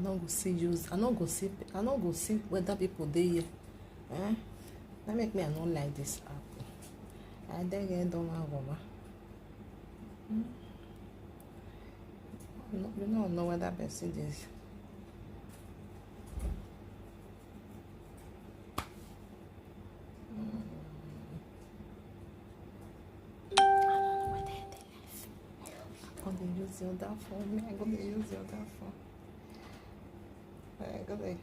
no go see use. I no go see whether people dey here. That make me I not like this app. I then get done my you don't know whether person is. I'm gonna use the other phone. I'm gonna use the other phone. I'm gonna.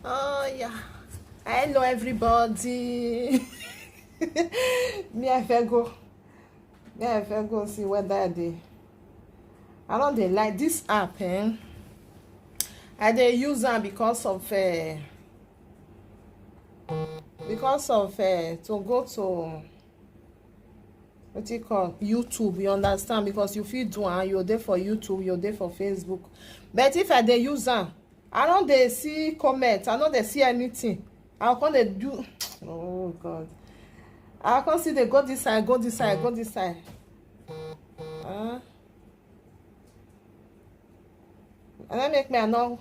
Oh yeah, hello everybody. Me I feel go see whether they. I don't they like this app, I they use them because of to go to what you call YouTube. You understand? Because you feel do you're there for YouTube, you're there for Facebook. But if I they use them, I don't they see comments, I don't they see anything. I can't they do. Oh God, I can't see they go this side, go this side, go this side. And that make me I know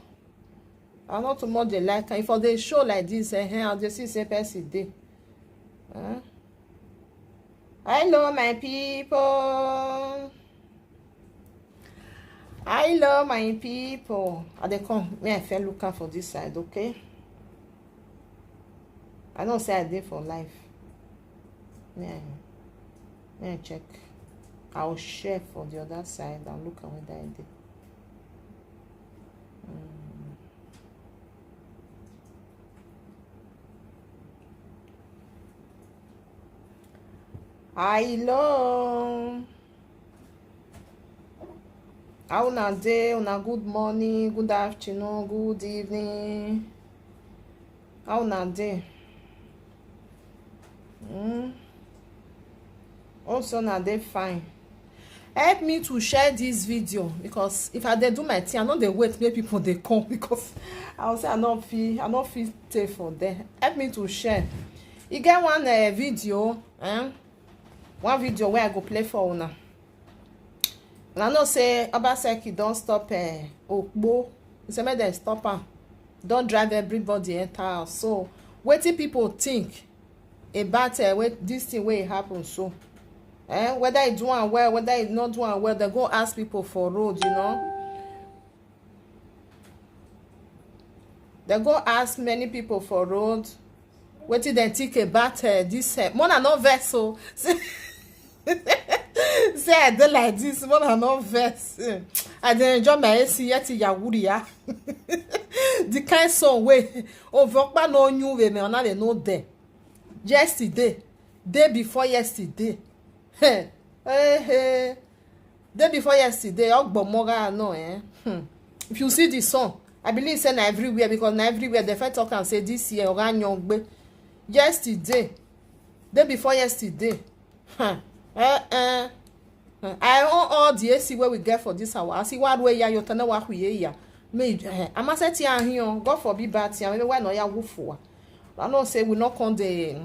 too much they like. If for they show like this, I'll just see same person day. Hello my people. Hello my people. They come. Me I feel looking for this side, okay? I don't say I did for life. Yeah. Check. I'll share for the other side and look at what I did. Hello. How una day? Una good morning, good afternoon, good evening. How una day? Also na dey fine. Help me to share this video because if I dey do my thing, I know they wait make people they come because I will say I not feel stay for them. Help me to share. You get one video, one video where I go play for una. And I know say Obaseki don't stop Okbo. He say make them stop am. Don't drive everybody enter house. So wetin people think about this thing wey happen so. Whether it's doing well, whether it's not doing well, they go ask people for road, you know. They go ask many people for road. What did they think about this? More than no vessel. Say I don't like this. More than no vessel. I didn't enjoy my AC yet. Yawuria. The kind song way over no new way me on they know there. Yesterday, day before yesterday. Day before yesterday, if you see the song, I believe it's everywhere because everywhere they first talk and say this year yesterday, day before yesterday. I own all the AC where we get for this hour. I see what way you turn out here. I must say here, God forbid bad thing. Maybe why not ya woof for? I don't say we not on the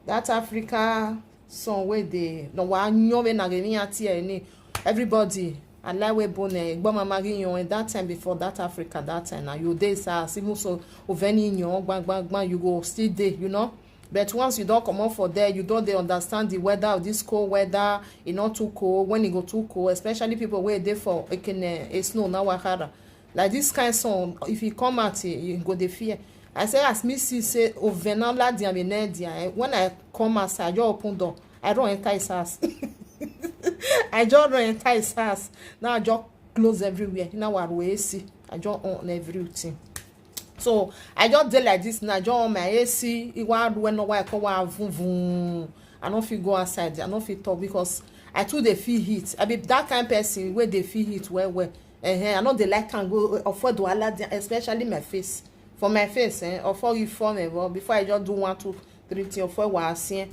that Africa song where they no one know when I everybody and like we born and that time before that Africa that time now you days are even so of any bang you go still there, you know. But once you don't come out for there, you don't they understand the weather of this cold weather. It's not too cold when it go too cold, especially people where they for a snow now like this kind of song. If you come out, you go the fear. I say as me see say overnight when I come outside, I just open door. I don't enter his house. I just don't enter his house. Now I just close everywhere. Now what we see, I just on everything. So I just did like this now. I just on my AC. It want when no I come out vroom. I don't feel go outside. I don't feel talk because I too they feel heat. I be that kind of person where they feel heat well. I know they like can go afford to allow, especially my face. for my face or for you for me before I just do 1 2 3 things or for what I see.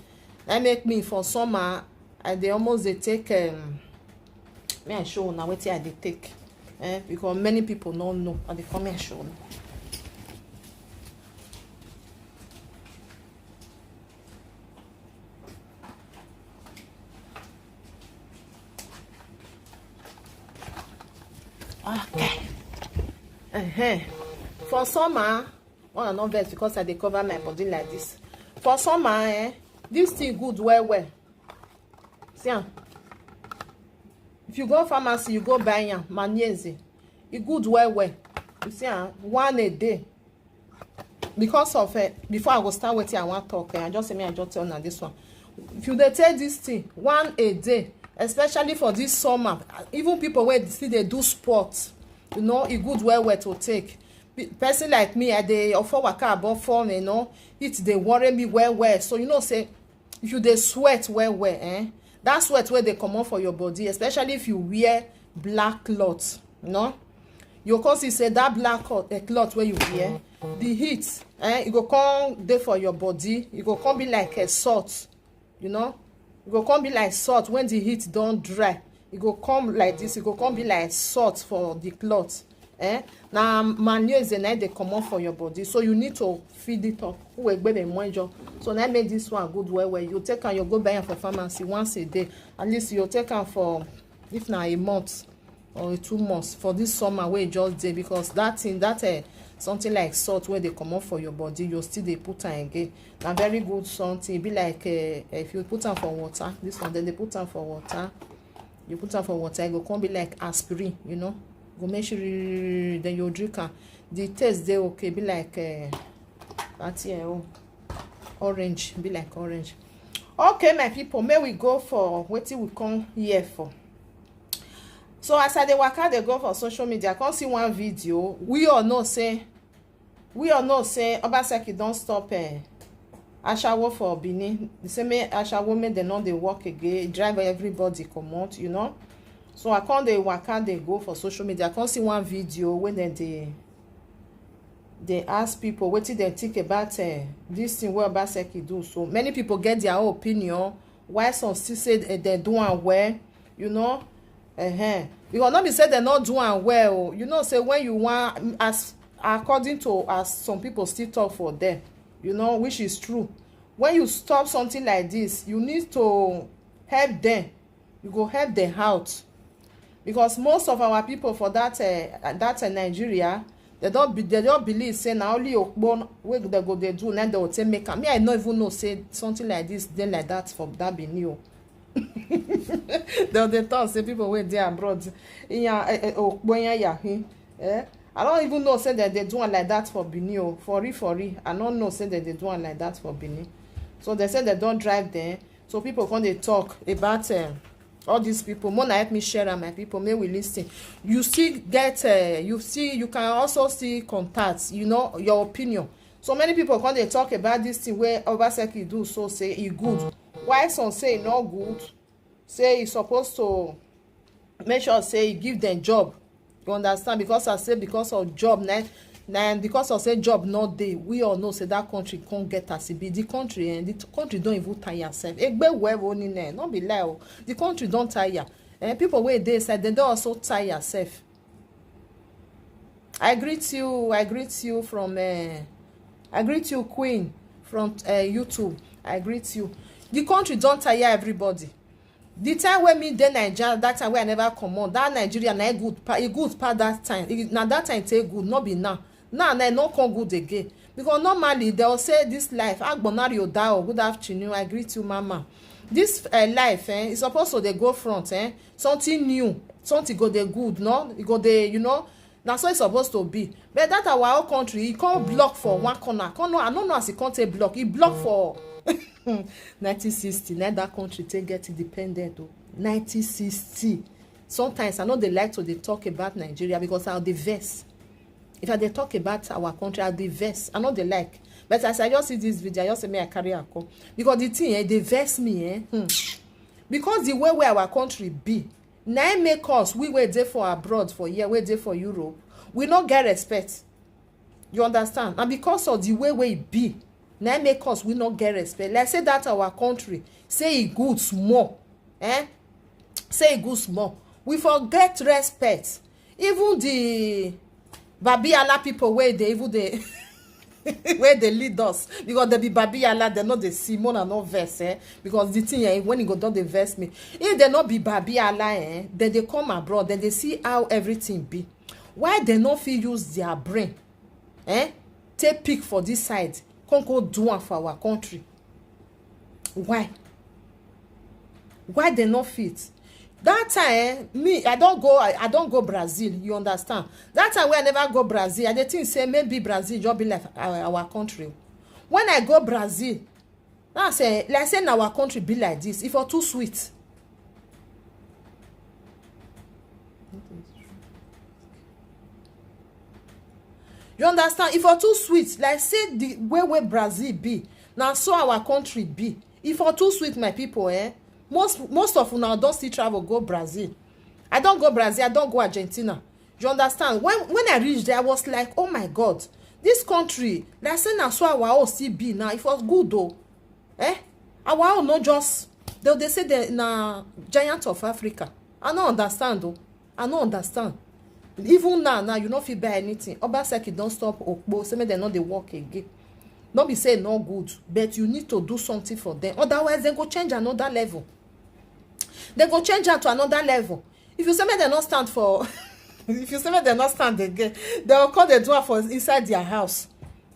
That make me for summer they almost they take me I show now wetin I dey take because many people don't know and they come and show now. Okay. For summer, one not vex because I dey cover my body like this. For summer, this thing good well. See, if you go pharmacy, you go buy am magnesium. It good well. You see, 1 a day. Because of before I go start wetin I want talk, I just say me I just tell now this one. If you dey take this thing 1 a day, especially for this summer, even people wey still dey do sport, you know, it good well to take. Person like me, I dey offer waka above 4, you know, it dey worry me well. So you know, say if you dey sweat well, that sweat where they come out for your body, especially if you wear black cloth, you know, you cause you say that black cloth where you wear, the heat, it go come there for your body, it go come be like a salt, you know, it go come be like salt when the heat don't dry. It go come like this, it go come be like salt for the cloth. Now magnesium they come out for your body, so you need to feed it up. So now make this one good well. You take and you go buy it for pharmacy once a day. At least you take it for if now a month or 2 months for this summer where just day, because that thing that something like salt where they come out for your body, you still they put on again. Now very good something. It be like if you put on for water, this one then they put on for water. You put on for water, it go come be like aspirin, you know. Go make sure then you drink am. The taste they okay, be like that here, orange, be like orange. Okay, my people, may we go for wetin we come here for. So as I dey waka dey go for social media, I come see one video. We all know say Obaseki don't stop Ashawo for Benin. The same Ashawo make dem no dey work again, drive everybody comot, you know. So I come dey waka dey go for social media. I come see one video when they ask people wetin dem think about this thing wey Obaseki do. So many people get their own opinion, why some still say they do am well, you know. Because not be say they not do am well, you know, say when you want, as according to as some people still talk for them, you know, which is true. When you stop something like this, you need to help them. You go help them out, because most of our people for that Nigeria, they don't believe say now only Okbo wey they go they do, and they will take make am. Me I no even know say something like this then like that for that Benin. They talk say people wey dey abroad Okbo yahin. I don't even know say that they do one like that for Benin. For real. I don't know say that they do one like that for Benin. So they say they don't drive there. So people when they talk about all these people, more help me share and my people may we listen. You still get you can also see contacts, you know, your opinion. So many people when they talk about this thing where Obaseki do, so say it good. Why some say it not good? Say it's supposed to make sure say give them job. You understand? Because I say because of job now because of say job not dey, we all know say that country can't get as it be. The country don't even tire self. Not be lie. The country don't tire. People where they said they don't also tire self. I greet you from I greet you Queen from YouTube. I greet you. The country don't tire everybody. The time when me dey Nigeria, that time when I never come on, that Nigeria na good part that time. Now that time take good, not be now. Now no come good again. Because normally they will say this life, Agbonari Odao, good afternoon, I greet you, mama. This life, is supposed to they go front, something new, something go they good, no? It go they, you know. That's what it's supposed to be. But that our whole country, it can't block for one corner. I don't know as it can't take block. It block for 1960. Now that country take get independent. 1960. Sometimes I know they like to they talk about Nigeria because I'll the verse. If I they talk about our country, I'll the verse. I know they like. But as I just see this video, I just say me I carry a call. Because the thing, they verse me, Because the way where our country be, now make us, we were there for abroad for year, we there for Europe. We not get respect. You understand? And because of the way we be, now make us we not get respect. Let's say that our country say it good small, say it good small. We forget respect. Even the Babiala people where they even they where they lead us, because they be Babiala, they not the Simon and not verse, because the thing when you go down the verse me, if they not be Babiala, then they come abroad, then they see how everything be. Why they not feel use their brain, take pick for this side, can't go do one for our country? Why they not fit? That time, me, I don't go Brazil, you understand? That time when I never go Brazil, I think say maybe Brazil just be like our country. When I go Brazil, I say, let's say our country be like this, if you're too sweet. You understand? If you're too sweet, like say the way Brazil be, now so our country be. If you're too sweet, my people, most of you now don't still travel go Brazil. I don't go Brazil, I don't go Argentina. You understand? When I reached there, I was like, oh my God, this country, like say now so our own still be now. It was good though. Our own not just they say they na giant of Africa. I don't understand though. I don't understand. Even now you not feel buy anything. Obaseki don't stop Okpo. Say they not they work again. Not be say no good, but you need to do something for them. Otherwise, they go change another level. They go change her to another level. If you say they not stand for, if you say they not stand again, they will call the door for inside their house.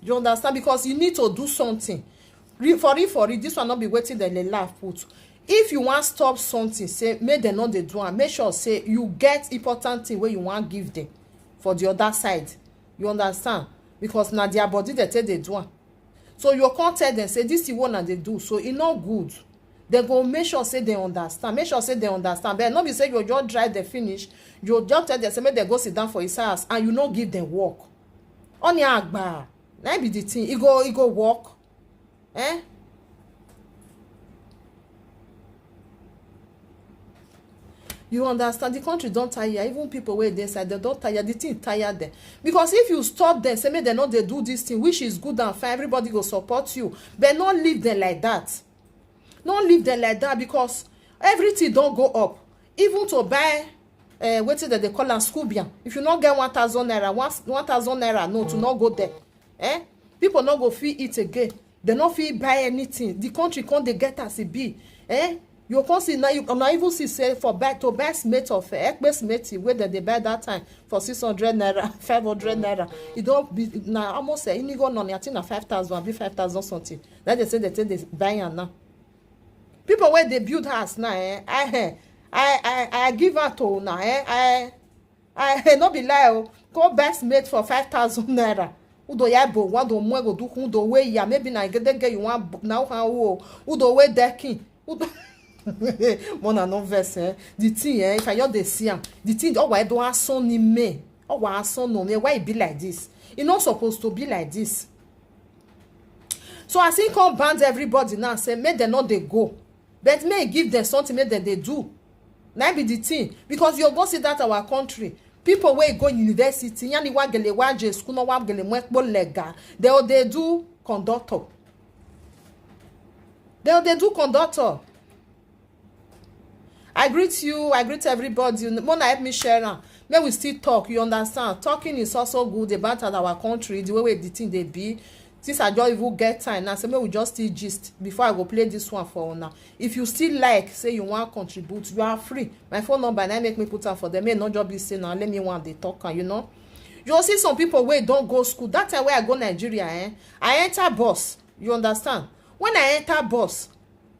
You understand? Because you need to do something. For it, this will not be waiting. Then they laugh put. If you want stop something, say make them not the do. Make sure say you get important thing where you want give them for the other side. You understand? Because now their body they take the do. So you can't tell them say this is what they do. So it's not good. They go make sure say they understand. Make sure say they understand. But not be say you just drive the finish. You just tell them say make they go sit down for his house and you not give them work. On your agba, that be the thing. It go work. You understand? The country don't tire. Even people where they say they don't tire. The thing tire them. Because if you stop them, say they know they do this thing, which is good and fine, everybody will support you. But not leave them like that. Not leave them like that because everything don't go up. Even to buy wetin that they call a scubian. If you not get 1,000 naira, 1,000 naira, no, to not go there. People not go feel it again. They not feel buy anything. The country can't they get as it be. You can see now. You not even see say for to buy mate of ekbes mate where they buy that time for 600 naira, 500 naira. It don't be now almost say you go on. I think na 5,000, be 5,000 something. Then they say they buy and now. People where they build house now, I give her to now. I not be lie. Go buy mate for 5,000 naira. Udo ya bo wa do mo go do kun do we ya maybe na get you want now how udo we decking. Udo Mona no verse the thing if I just dey see am the thing why do ason ni me why ason no me why e be like this e not supposed to be like this. So I think come band everybody now say make them not they go but may give them something make them they do. Now be the thing because you go see that our country people wey go university yani wa gele wa je school no wa gele mo ekpo lega they do conductor. They do conductor. I greet you. I greet everybody. Mona help me share now. May we still talk. You understand? Talking is also good about our country, the way the thing they be. Since I just even get time now, so may we just still gist before I go play this one for now. If you still like, say you want to contribute, you are free. My phone number and I make me put out for them. May not just be saying now. Let me want they talk. You know, you see some people where don't go school. That time where I go Nigeria, I enter bus. You understand? When I enter bus.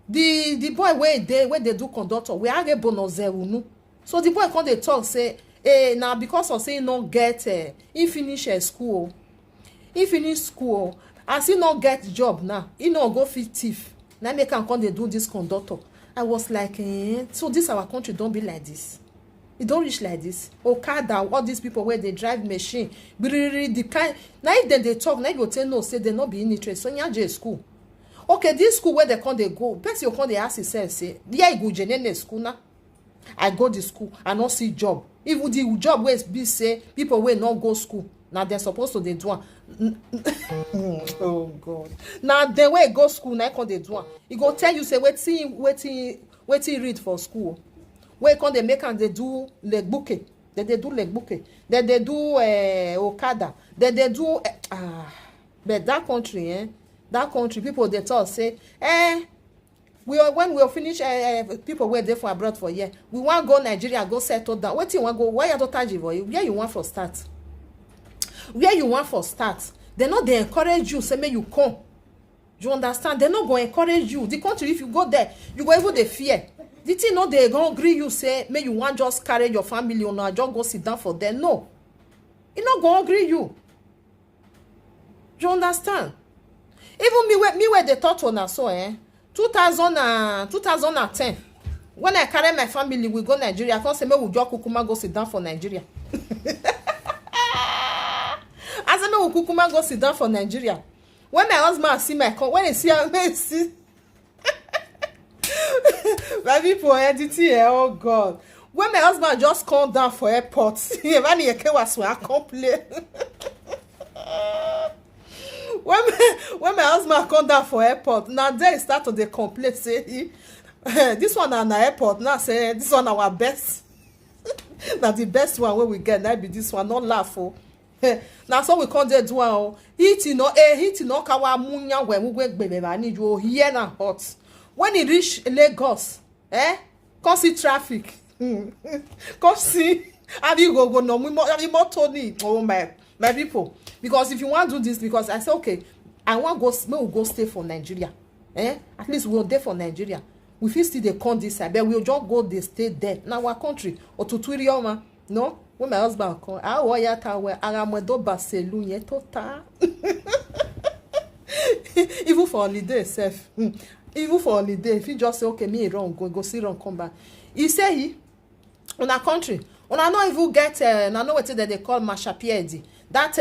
The boy where they do conductor we are get bonus no. So the boy come dey talk say now because of say no get he finish school as he not get job now he no go fit thief now make am come dey do this conductor. I was like so this our country don't be like this. It don't reach like this. Okada, all these people where they drive machine the kind now if they talk now you go tell no say they not be in interest so nyaje school. Okay, this school where they come they go. Best you come they ask yourself say, yeah, I go general school now. I go to school, I not see job. Even the job where be say people will not go school. Now they're supposed to they do. Oh God. Now the way go school now come dey do am. He go tell you say wetin read for school. Wey come dey make am dey do legbuke. They do legbuke. They do okada. They do but that country that country people dey talk say when we finish people wey dey for abroad for here, we wan go Nigeria go settle down. Wetin you wan go? Why you don touch for you? Where you want for start? Where you want for start? They no dey encourage you say make you come. You understand? They no go encourage you. The country, if you go there, you go even dey fear. The thing no dey go gree you say make you wan just carry your family or not just go sit down for there. No, e no go agree you. You understand? Even me where they talk to una so 2010 when I carry my family we go Nigeria, I come say make we just kukuma go sit down for Nigeria. I say make we kukuma go sit down for Nigeria. When my husband see my when he see my people editing oh God. When my husband just come down for airport, when my husband come down for airport, now there start to dey complain say this one na airport now say this one our best. Now the best one wey we get now be this one, not laugh oh. Now so we come there do am heat no kawa munya we gbebe ba ni you hear na hot. When he reach Lagos come see traffic. Come see how you go no more Tony. Oh my people, because if you want to do this, because I say okay, I want go we go stay for Nigeria. At least we'll there for Nigeria. We feel still they come this side, but we'll just go they stay there in our country or to Twirioma. No, when my husband come, I waya tawe aramedo baselu ye tota. Even for holiday self. Even for holiday, if you just say okay, me wrong, go see wrong, come back. He say he on our country, on I not even get I know what they call Mashapiedi. That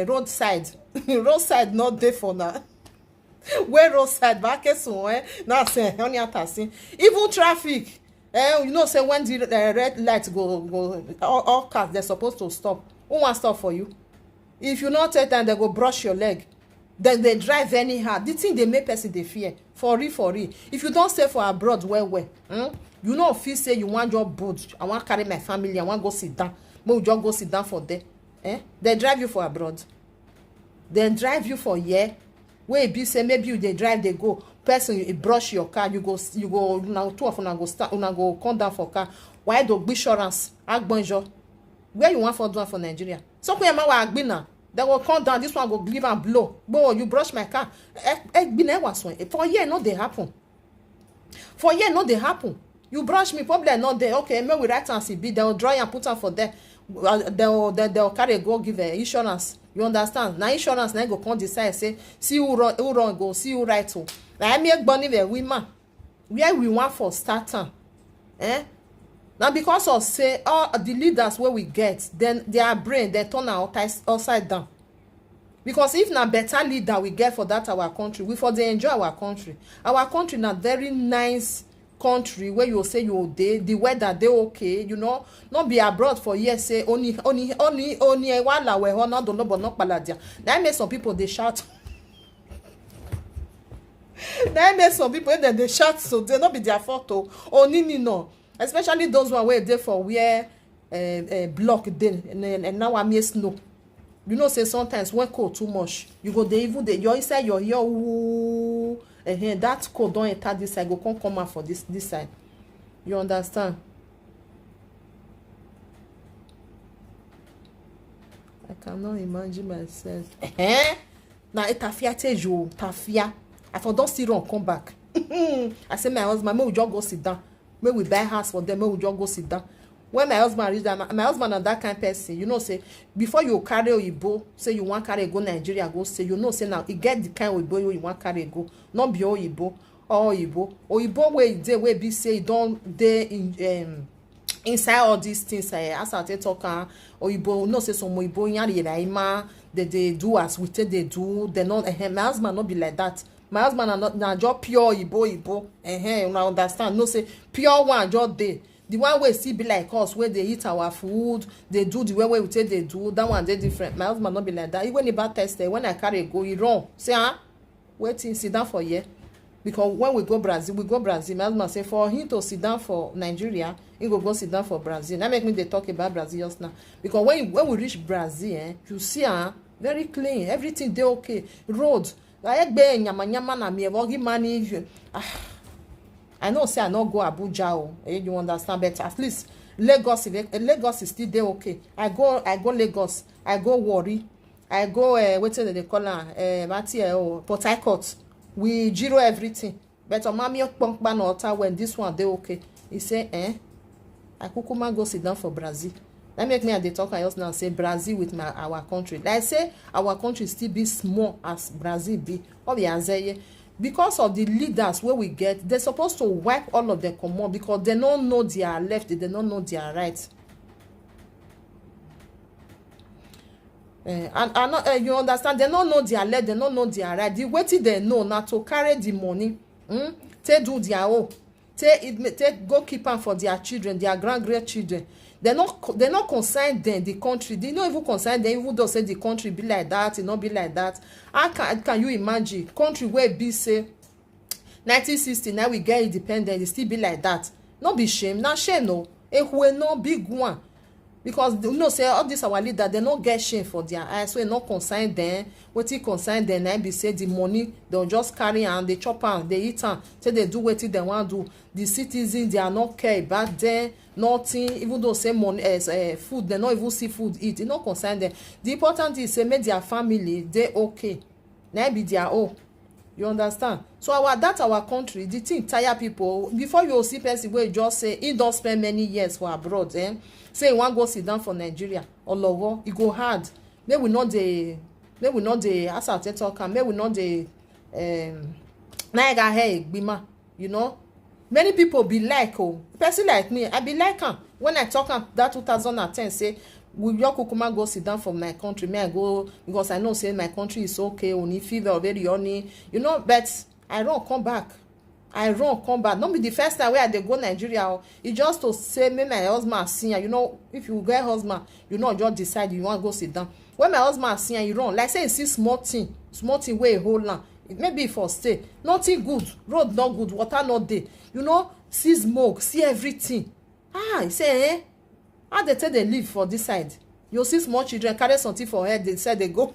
roadside not there for now. Where roadside back so now say only passing. Even traffic, you know say when the red light go all cars they're supposed to stop. Who want stop for you? If you not take time, they go brush your leg. Then they drive anyhow. The thing they make person they fear. For real. If you don't stay for abroad, you know feel say you want your boat. I want carry my family. I want go sit down. But we just go sit down for there. They drive you for abroad. They drive you for here. Where be say maybe you they drive they go. Person you brush your car. You go now two of una go start. Una go come down for car. Why do insurance? Bonjour. Where you want for doing for Nigeria? So when you want to they will come down. This one go give and blow. Boy, you brush my car. For year not they happen. For year not they happen. You brush me probably not there. Okay, maybe we write and CB. They will draw and put on for there. They'll carry go give insurance. You understand? Now insurance now go come decide say see who wrong go see who right to. Now I make money the women. Where we want for starting. Now because of say all the leaders where we get, then their brain they turn upside down. Because if na better leader we get for that our country, we for they enjoy our country. Our country na very nice country where you say you dey the weather they okay, you know, not be abroad for years say only wala we ho not don't know but not paladia. That make some people they shout. That make some people then they shout so they not be their photo. Only no. Especially those one where they for where block then and now I miss snow. You know say sometimes when cold too much, you go they even you're inside your ear that cold don't enter this side, go come out for this side. You understand? I cannot imagine myself. Now it tafia tell you tafia. I for don't see run come back. I say my husband, may we just go sit down. May we buy house for them, may we just go sit down. When my husband reach that, my husband and that kind of person, you know, say before you carry Oyibo, say you want carry go Nigeria, go say you know, say now you get the kind of Oyibo you want carry go, not be Oyibo or Oyibo where they will be say don't they in inside all these things. As I talk, Oyibo no say some Oyibo yari they do as we say they do. They not my husband not be like that. My husband are not just pure Oyibo. You understand? No say pure one just they. the one wey still be like us, wey dey eat our food, dey do the way we take dey do, that one dey different. My husband no be like that. Even if I tested, when I carry go, he run say Wetin, sit down for here. Because when we go Brazil, my husband say for him to sit down for Nigeria, he go sit down for Brazil. That make me dey talk about Brazil just now. Because when we reach Brazil, you see very clean, everything dey okay. Road like nyama na me give money. I know say I no go Abuja you understand, but at least Lagos is still dey okay. I go Lagos, I go Warri, I go wetin they call am Port Harcourt. We zero everything, but mami okpongpa na ota when this one dey okay. He say I kukuma go sit down for Brazil. That make me and they talk I just now say Brazil with our country. Like I say our country still be small as Brazil be. Because of the leaders where we get, they're supposed to wipe all of them common because they don't know their left, they don't know their right. You understand? They don't know their left, they don't know their right. The way they know now to carry the money, take do their own, take go keep them for their children, their grandchildren. They not consign them the country. They not even consign them, even though say the country be like that, it not be like that. How can you imagine country where be say 1960 now we get independent, it still be like that? Not be shame, not shame no. We no big one. Because you know say all this our leader, they not get shame for their eyes, so they not consign them. Wetin consign them now be say the money they'll just carry and they chop and they eat and say they do wetin they want to do. The citizens, they are not care about them, nothing. Even though say money food, they not even see food eat. It not concern them. The important is say make their family they okay. Now be their own. You understand? So our country, the thing tire people. Before you see person where just say he don't spend many years for abroad, say he want go sit down for Nigeria or lower, it go hard. May we not the as I talk, may we not the naga hair bima, you know. Many people be like person like me, I be like when I talk that 2010 say will your kukuma go sit down for my country? May I go because I know say my country is okay, only fever very only, you know, but I don't come back. Not be the first time where they go Nigeria. It's just to say me my husband senior. You know, if you get husband, you know, just decide you want to go sit down. When my husband senior, you run. Like say you see small thing where a whole land. It may be for stay. Nothing good. Road not good. Water not there. You know, see smoke, see everything. You say, how they tell they live for this side? You see small children carry something for head. They say they go.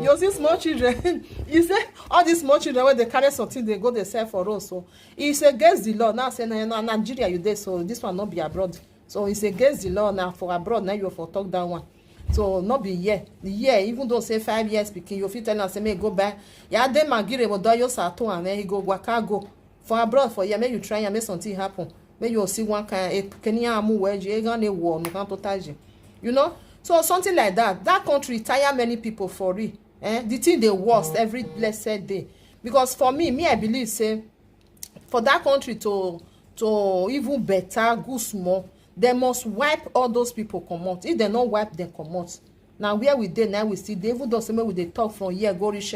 You see small children. You say all these small children when they carry something they go they sell for us. So it's against the law. Now say no, Nigeria you there, so this one not be abroad. So it's against the law now for abroad. Now you for talk that one. So not be here. The year even though say 5 years speaking, you fit tell us say may go back. Yeah, then magire mo do your sato and then he go waka go for abroad for year. May you try and make something happen. May you see one kind Kenya amu where you gonna war no can totage. You know. So something like that. That country tire many people for it. The thing they worst every blessed day. Because for me I believe say for that country to even better, good small, they must wipe all those people come out. If they not wipe them come out. Now where we dey now we see they even though say we dey talk from here go reach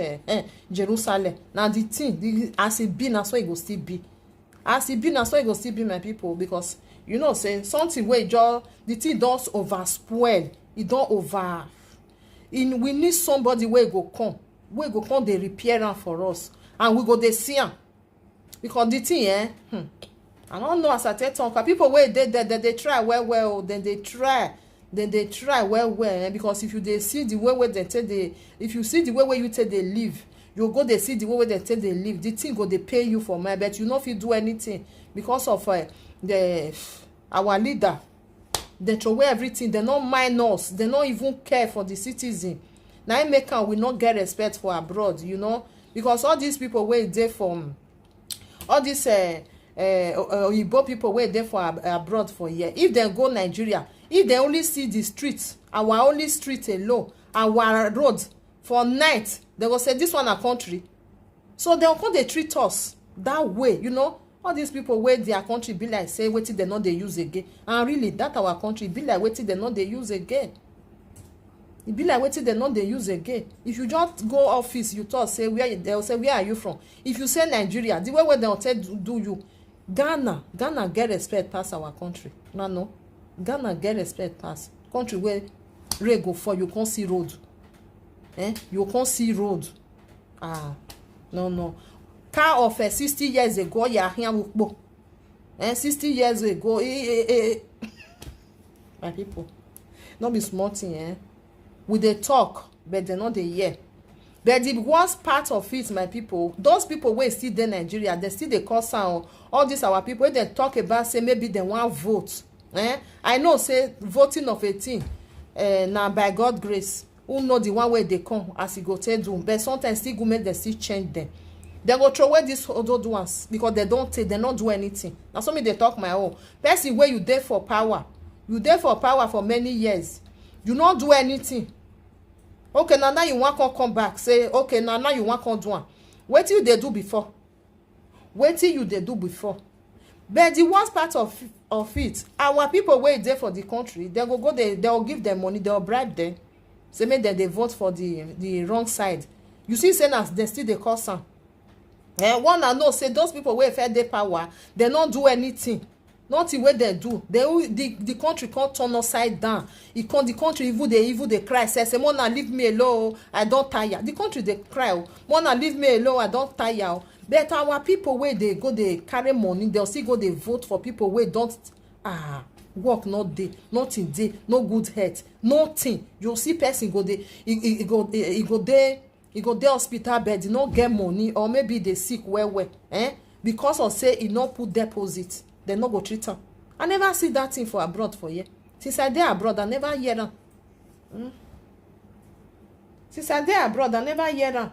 Jerusalem. Now the thing as it be now so it go still be. As it be now so it go still be my people, because you know say something where just the thing does over spoil. It don't over. We need somebody where go come they repair am for us, and we go they see am. Because the thing I don't know as I tell talk people where they try well then they try well because if you they see the way where they take they, if you see the way where you take they live, you go they see the way where they take they live, the thing go they pay you for my bet. You know if you do anything because of our leader. They throw away everything. They not mind us. They not even care for the citizen. Now America will not get respect for abroad, you know, because all these people where they from, all these Igbo people where they for abroad for year. If they go Nigeria, if they only see the streets, our only street alone, our road for night, they will say this one a country. So they come they treat us that way, you know. All these people where their country be like say wetin they know they use again, and really that our country be like wetin they know they use again. It be like wetin they know they use again. If you just go office, you talk say where they'll say where are you from? If you say Nigeria, the way they'll tell do you, Ghana get respect pass our country. No. Ghana get respect pass. Country where rain go for, you can't see road. You can't see road. No. Car of 60 years ago, yeah, here we 60 years ago, my people, not be small thing, we dey talk, but they not dey hear. But the worst part of it, my people, those people wey still dey Nigeria, they still dey call sound. All these our people wey dey talk about say maybe they want vote. I know say voting of 18 na by God grace. Who know the one way they come as e go take do, but sometimes still go make them still change them. They go throw away these other ones because they don't do anything. Now so me they talk my own. Person where you there for power, for many years, you not do anything. Okay, now you want to come back. Say okay, now you want to do one. What you they do before? What you they do before? But the worst part of it, our people wait there for the country. They go there. They'll give them money. They'll bribe them. Say make them they vote for the wrong side. You see, say as they still they call some. One I know say those people wey fair dey power, they not do anything. Nothing wey they do. The country can't turn upside down. The country even they cry. Say Mona leave me alone. I don't tire. The country they cry. Mona leave me alone. I don't tire. But our people where they go they carry money, they'll still go they vote for people where don't work not day, nothing day, no good health, nothing. You'll see person go there, he go there hospital bed, he not get money, or maybe they sick well. Because of say he not put deposit, they not go treat them. I never see that thing for abroad for you. Since I there abroad, I never hear them. Since I there abroad, I never hear them.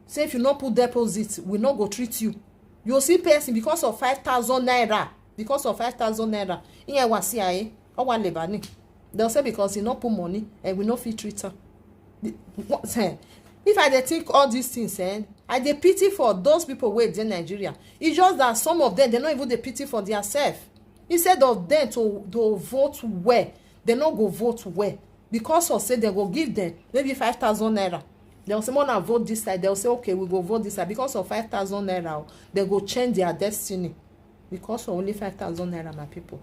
Say if you not put deposit, we not go treat you. You'll see person because of 5,000 naira. Because of 5,000 naira. In was CIA or one Lebanon. They'll say because he not put money and we not fit treat her. If I think all these things, I dey pity for those people who in Nigeria. It's just that some of them, they not even the pity for themselves. Instead of them to vote well, they not go vote well. Because of say they go give them maybe 5,000 naira. They'll say, "Mona vote this side." They'll say, "Okay, we go vote this side." Because of 5,000 naira, they go change their destiny. Because of only 5,000 naira, my people.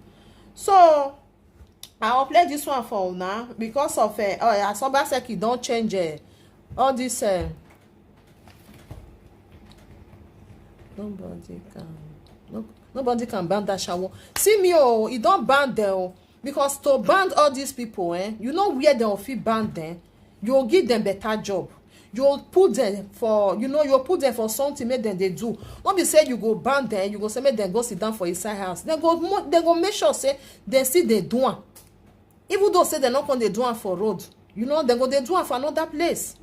So I'll play this one for now. Because of Obaseki don't change all this. Nobody can ban that shower. See me, you don't ban them. Because to ban all these people, you know where they will fit ban them. You'll give them better job. You'll put them for, you'll put them for something make them they do. Not be say you go ban them, you go say make them go sit down for inside house. They go make sure say they see they do one. Even though say they're not going to do one for road, they go they do one for another place.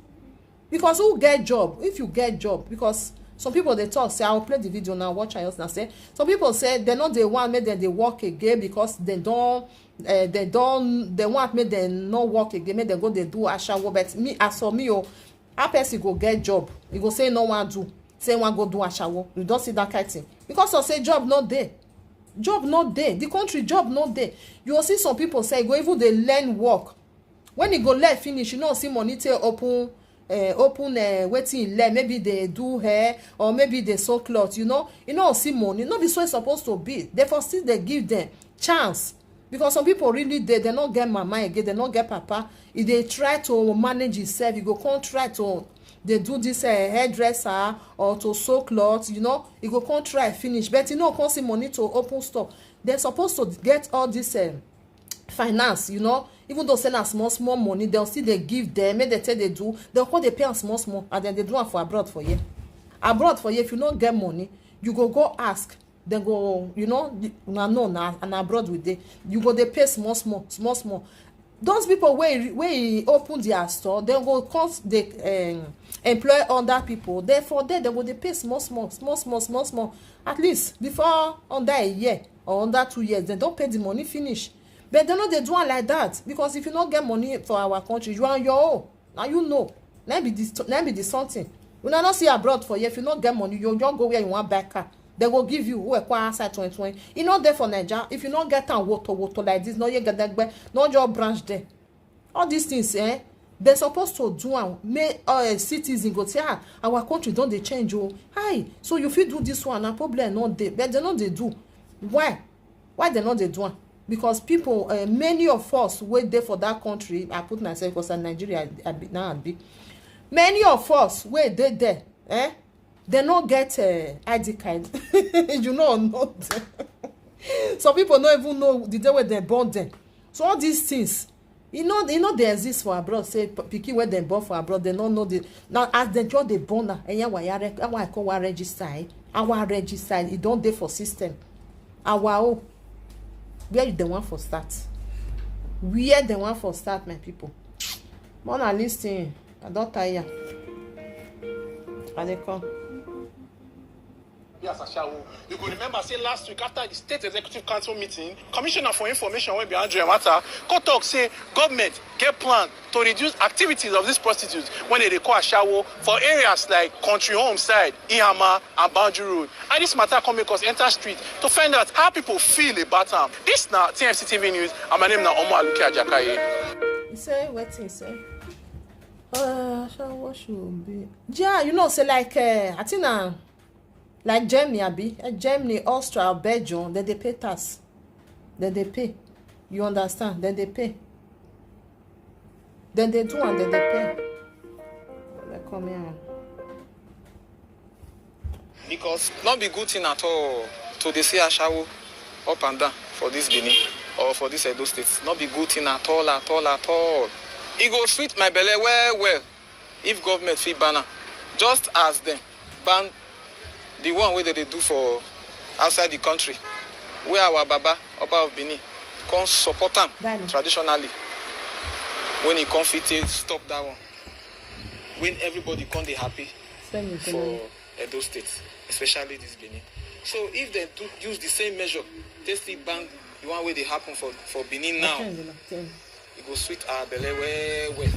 Because who get job? If you get job, because some people they talk, say I'll play the video now, watch I now say. Some people say they're not the one make them they work again because they want make them not work again, make them go they do ashawo. But me as for me, a person go get job, he go say no one do, say one go do ashawo. You don't see that kind of thing. Because of say job not there. Job not there. The country job not there. You will see some people say go even they learn work. When you go learn finish, see money to open Wetin learn. Maybe they do hair or maybe they sew cloth. See money. Not be so it's supposed to be. Therefore, still they give them chance. Because some people really they not get mama again, they not get papa. If they try to manage himself, you go come try to they do this hairdresser or to sew clothes, you go come try finish. But come see money to open store. They're supposed to get all this finance, even though send us small money, they'll still they give them, make they tell they do, they'll call they pay us small, and then they do it for abroad for you. Abroad for you, if you don't get money, you go ask. They go, and abroad with them. You go they pay small. Those people where open their store, they go cost they employ other people. Therefore, they go they pay small. At least before under a year or under 2 years, they don't pay the money finish. But they do it like that because if you don't get money for our country, you are on your own. Now let me be something. You not see abroad for you. If you don't get money, you just go where you want back car. They will give you who acquire outside 2020. You know there for Nigeria. If you don't get water like this, no you get that, no your branch there. All these things, they They're supposed to do am make citizen go say our country don dey change o. Hi, so you fit do this one, na problem no dey, but they no dey do. Why they no dey do am? Because people, many of us wey dey for that country, I put myself because Nigeria now be many of us wey dey there, they no get ID card. You know not. Some people no even know the day wey dem born them. So all these things, they exist for abroad. Say pikin wey dem born for abroad, they no know the now as dem just dey born na I call our register. Our register, it don dey for system. Our own, where they want for start? Where they want for start, my people? More na lis ten. I don tire. I dey come. Yes, Ashawo. You go remember, say last week after the State Executive Council meeting, Commissioner for Information wey be Andrew Matter, come talk say government get plan to reduce activities of these prostitutes when they call Ashawo for areas like Country Home side, Ihama, and Boundary Road. And this matter come make us enter street to find out how people feel about them. This now TMC TV News, and my name is Omo Aluke Ajakaye. You say Wetin say? Ashawo should be. Yeah, you know, say like I think like Germany, Germany, Austria, Belgium, then they pay tax. Then they pay. You understand? Then they pay. Then they do and then they pay. They come here. Because not be good thing at all to they say Ashawo up and down for this Benin or for this Edo State. Not be good thing at all, at all, at all. It go fit my belly well if government fee banner. Just as them ban the one way that they do for outside the country, where our Baba, Oba of Benin, can support them traditionally. When he come fit stop that one. When everybody can be happy for Edo State, especially this Benin. So if they do use the same measure, they still ban the one way they happen for Benin now, it go sweet our belly well.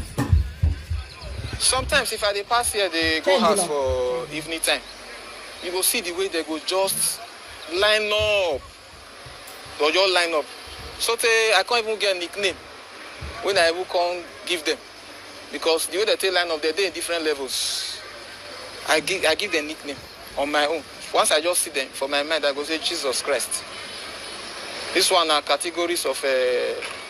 Sometimes if I dey pass here, they go house for evening time. You go see the way they go just line up. They'll just line up. So I can't even get a nickname when I even can't give them. Because the way they take line up, they're in different levels. I give them nickname on my own. Once I just see them, for my mind, I go say, Jesus Christ. This one are categories of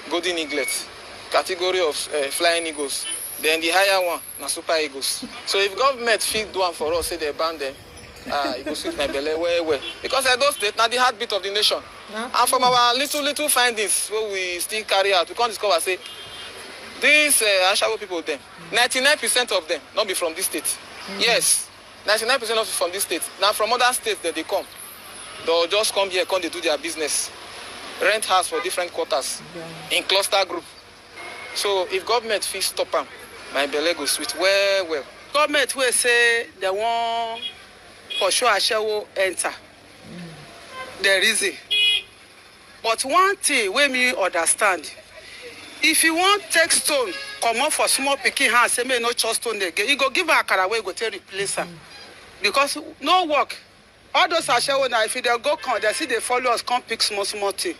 golden eaglets, category of flying eagles. Then the higher one, na super eagles. So if government feed one for us, say they ban them, it go sweet my belly well. Because Edo State, now the heartbeat of the nation. And from our little findings, what we still carry out, we can't discover, say, these Ashawo people, them, 99% of them, not be from this state. Yes, 99% of them from this state. Now from other states that they come, they'll just come here, they do their business. Rent house for different quarters, in cluster group. So if government fee stop them, my belly go sweet well. Government will say they want for sure Ashawo enter. The reason. But one thing we me understand, if you want take stone, come up for small pikin hand, say me no trust stone again, you go give her akara wey go take replace her. Because no work. All those Ashawo now, if they go come, they see they follow us, come pick small thing.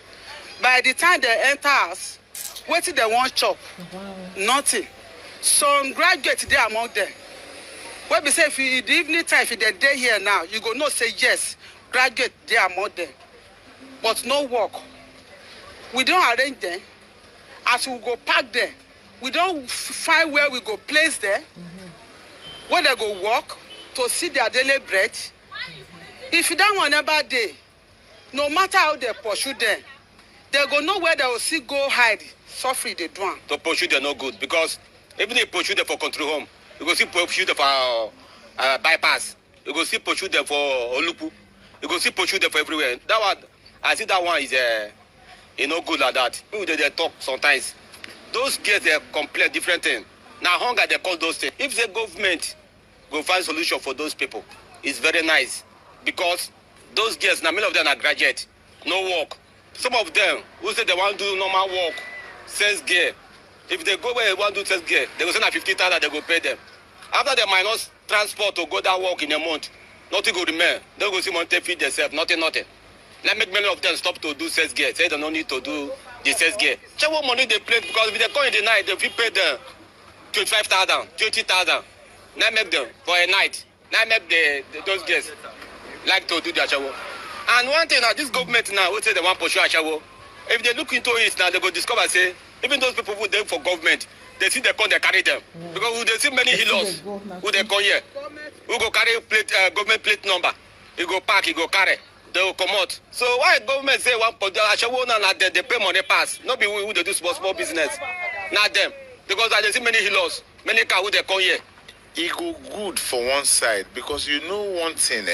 By the time they enter us, what they want chop? Nothing. Some graduates there among them. When we say if you, the evening time, if they're there here now, you go no say yes, graduate there among them. But no work. We don't arrange them. As we go park there, we don't find where we go place there. Where they go work to see their daily bread. If that one never day, no matter how they pursue them, they go know where they will see go hide. Suffering they do. To pursue them no good because even they pursue them for control home, you go see pursue them for bypass. You go see pursue them for Olupu. You go see pursue them for everywhere. That one, I see that one is no good like that. People they talk sometimes. Those girls they complain different things. Now hunger they call those things. If the government go find solution for those people, it's very nice because those girls now many of them are graduate, no work. Some of them who say they want to do normal work, sales gear. If they go where they want to do sales gear, they go send a 50,000, they go pay them. After they minus transport to go that work in a month, nothing go remain. They go see money feed themselves, nothing. Let make many of them stop to do sales gear. Say they don't need to do the sales gear. Check what money they play because if they come in the night, they will pay them 25,000, 20,000. Now make them for a night. Now make those guests like to do their show. And one thing now, this government now, we say they want to pursue a show. If they look into it now, they go discover, say, even those people who they for government, they see they come, they carry them. Because they see many healers who they come here. Who go carry plate, government plate number. You go park, you go carry. They will come out. So why government say one for they pay money pass? Not be who they do small business. Not them. Because they see many healers, many cars who they come here. It go good for one side because you know one thing,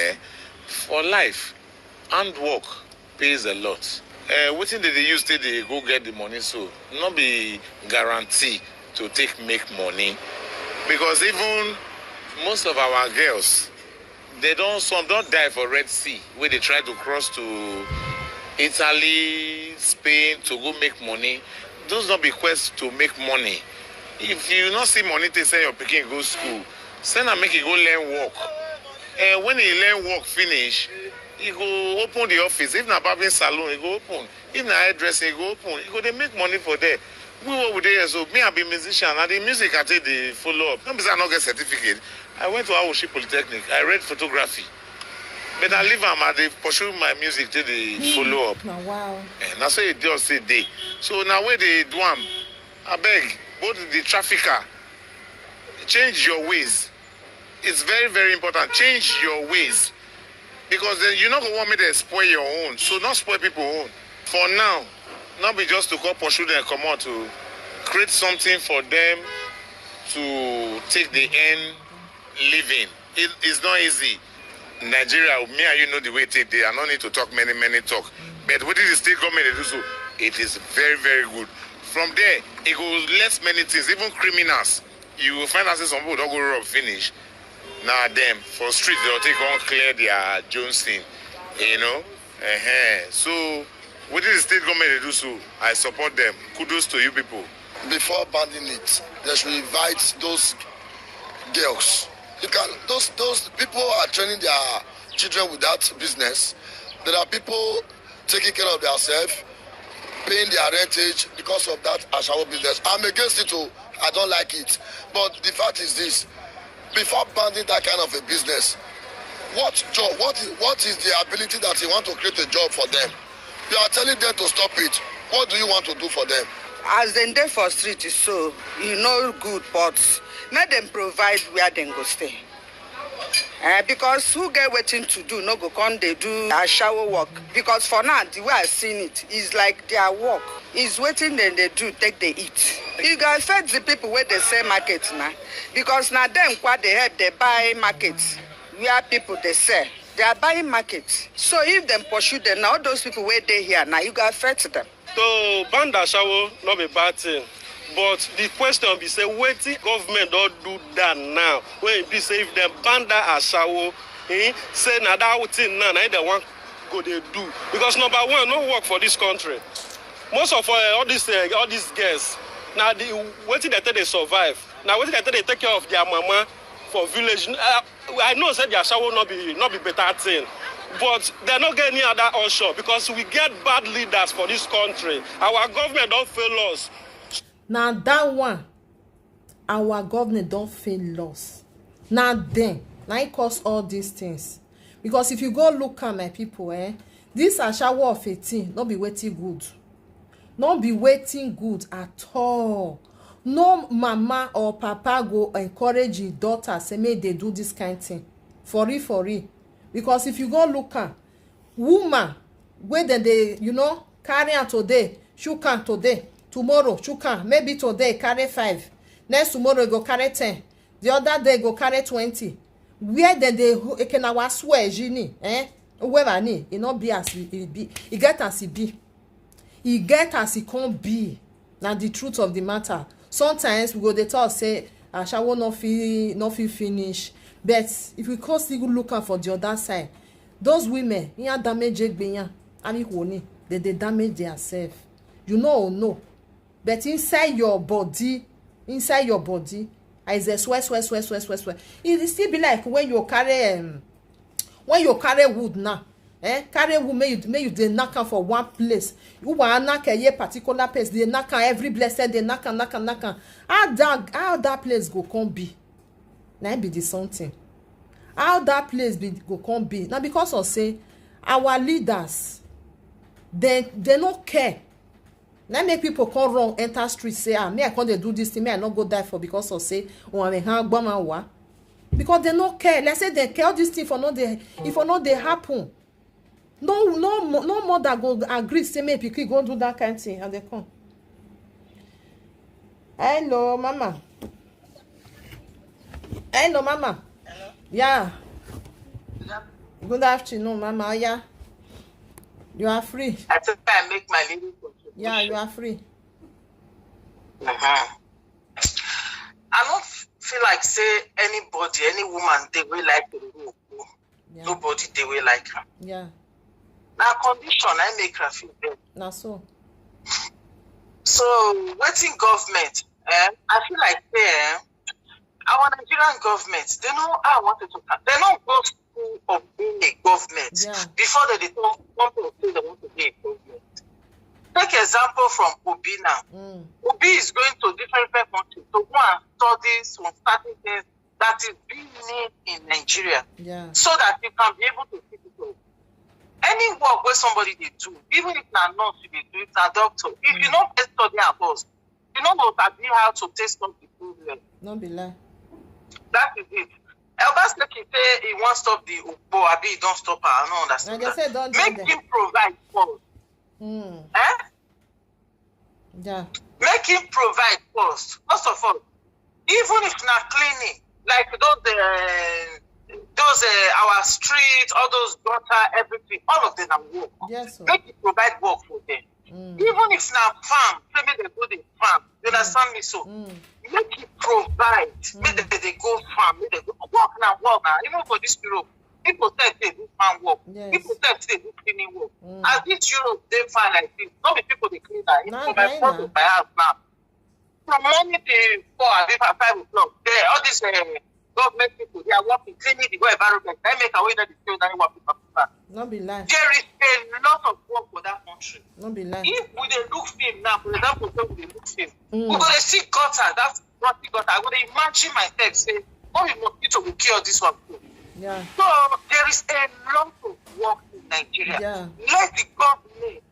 for life, handwork pays a lot. Wetin they use till they go get the money, so not be guarantee to make money. Because even most of our girls, some don't die for Red Sea, where they try to cross to Italy, Spain to go make money. Those don't be quests to make money. If you not see money to send your pikin go school, send and make it go learn work. When he learn work finish, he go open the office. If not barbering salon, he go open. If not hairdressing, he go open. He go they make money for there. We work with there, so me I be musician and the music I take the follow up. Not because I not get certificate. I went to Awoshi Polytechnic. I read photography. But I leave and they pursue my music till the follow up. Oh, wow. And that's why it just say day. So now where they do I beg both the trafficker, change your ways. It's very, very important. Change your ways. Because then you're not going to want me to spoil your own. So not spoil people's own. For now, not be just to go pursue them and come out to create something for them to take the end living. It's not easy. Nigeria, me and you know the way it is. I don't need to talk many talk. But what did the state government do so? It is very, very good. From there, it goes less many things, even criminals. You will find out some people don't go rob finish. Now them for street they'll take on clear their Jones thing. You know? So what did the state government do so? I support them. Kudos to you people. Before banning it, they should invite those girls. Those people are training their children with that business. There are people taking care of themselves, paying their rentage because of that ashawo business. I'm against it too. I don't like it. But the fact is this: before banning that kind of a business, what job? What is the ability that you want to create a job for them? You are telling them to stop it. What do you want to do for them? As dem dey for street is so, you know good, but make them provide where they go stay. Because who get waiting to do, no go come they do a shower work. Because for now, the way I seen it is like their work is waiting then they do, take they eat. You can affect the people where they sell market now. Because now them what they help, they buy markets where people they sell. They are buying markets. So if them pursue them, now those people where they here, now you can affect them. So ban the shower not be bad thing. But the question be say, Wetin government don't do that now? When it be say if them ban that ashawo, say na that thing now, they want go they do. Because number one, no work for this country. Most of all these girls, now the Wetin they tell they survive. Now Wetin they tell they take care of their mama for village. I know said the ashawo not be better thing. But they're not getting any other offshore because we get bad leaders for this country. Our government don't fail us. Now that one, our government don't fail us. Now then, now it cause all these things. Because if you go look at my people, this ashawo of 18, not be waiting good. Not be waiting good at all. No mama or papa go encourage your daughter, say may they do this kind of thing. For real. Because if you go look at woman, where they carry her today, shook her today, tomorrow shook her, maybe today carry 5, next tomorrow go carry 10, the other day go carry 20. Where they can our swear genie, whoever ni, it not be as it be, it get as it be, it get as it can't be. Now the truth of the matter. Sometimes we go they talk say, I shall not feel finish. But if we can still look for the other side, those women, they damage they damage themselves. You know or no? But inside your body, is a sweat. It still be like when you carry wood now. carry woman make you dey knack am for one place. You wan knack a particular place, dey knack am every blessed day, knack am. How that place go come be? Na be the something. How that place go come be? Na because of say our leaders they no care. Na make people come run enter street say me I come dey do this thing, me I no go die for because of say wa. Because they no care. Let's say they care all this thing for no dey, if for no dey happen. No mother go agree say make pikin go do that kind of thing and they come. Hello mama. Hello mama. Hello. Yeah. Good afternoon mama. Yeah. You are free. I think I make my little contribution. Yeah, you are free. I don't feel like say anybody, any woman, they will like to go. Yeah. Nobody, they will like her. Yeah. Now, condition, I make her feel better. Na so. So, waiting government, I feel like our Nigerian government, they know how I wanted to come. They don't go school of being a government before they come to say they want to be a government. Take example from Obi now. Obi is going to different countries to go and study some certain things that is being needed in Nigeria. Yeah. So that you can be able to see people. Any work where somebody they do, even if not nurse, you do it, a doctor. If you don't study about, you know what be how to test up the problem. No be lie. That is it. Obaseki say he won't stop the Ugbo, Abi he don't stop her. I don't understand. And they say don't make him provide first. Yeah. Make him provide first. First of all, even if not cleaning, like those our streets, all those gutter, everything, all of them are work. Yes, sir. Make him provide work for them. Even if not farm, maybe they go to farm. You understand me? So make him provide. Maybe they go farm. Maybe they go work now. Even for this Europe, people say they do farm work. Yes. People say they do cleaning work. As this Europe, they find like this. Not the people they clean that. It's for my phone to my house now. From morning till 4 or 5 o'clock, all these government people, they are working, cleaning the environment. They make a way that they still not working for people. No be lie. There is a lot of work for that country. No be lie. If we dey look film now, for example, say we dey look film, we go dey see gutter, that's dirty gutter. I go dey imagine myself say, oh, we mosquito will kill this one too. Yeah. So there is a lot of work in Nigeria. Yeah. Let the government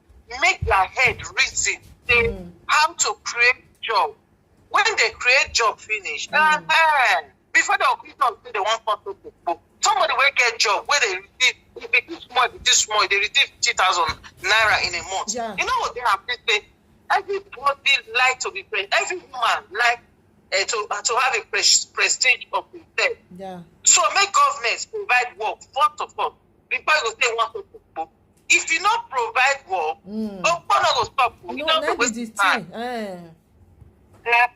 make their head reason say how to create job. When they create job finish, before they create job, they want to people. Somebody will get job where they receive, if it is small, they receive 50,000 naira in a month. Yeah. You know what they have to say? Everybody like to be praised. Every woman like to have a prestige of himself. Yeah. So make governments provide work first of all. Before you say want to people. If you not provide work, not go stop. You No, don't that waste is the time. thing. Yeah.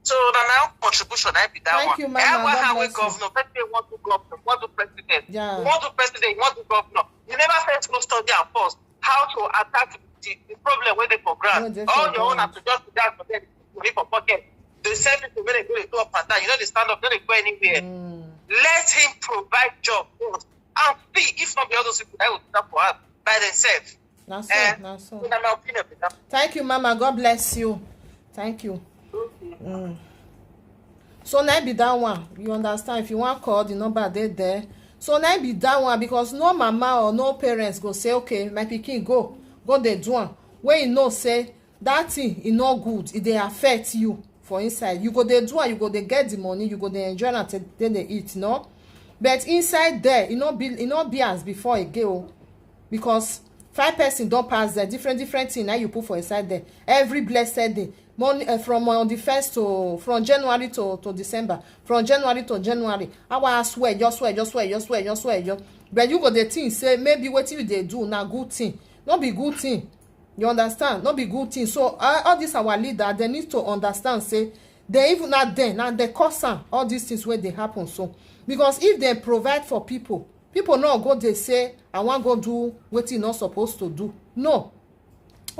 So now contribution I be that Thank one. you, Mama. God How we bless you. governor, president want to governor, want to president. Yeah. You want to president, you want to governor. You never first go study and first how to attack the problem where they for grant. No, All for your own grant. have to just be that for them money for pocket. They send people when they go up and down. You know they stand up, they don't go anywhere. Let him provide job first and see if not the other people that will stand for us by themselves. Na so, na so. So that's my opinion with that. Thank you, Mama. God bless you. Thank you. So now be that one. You understand? If you want call the number there. So now be that one because no mama or no parents go say, okay, my pikin go dey do am. When you know say that thing e no good, e dey affect you for inside. You go dey do am, you go dey get the money, you go dey enjoy am till they eat, no? But inside there, e no be as before again o. Because 5 person don pass there, different thing na you put for inside there every blessed day. Money from on the first to from January to December, from January to January. I want swear. But you go the thing say maybe what you dey do na good thing, not be good thing. You understand? Not be good thing. So all this our leader they need to understand say they even not then now they cause all these things where they happen. So because if they provide for people no go they say I want go do what you not supposed to do. No.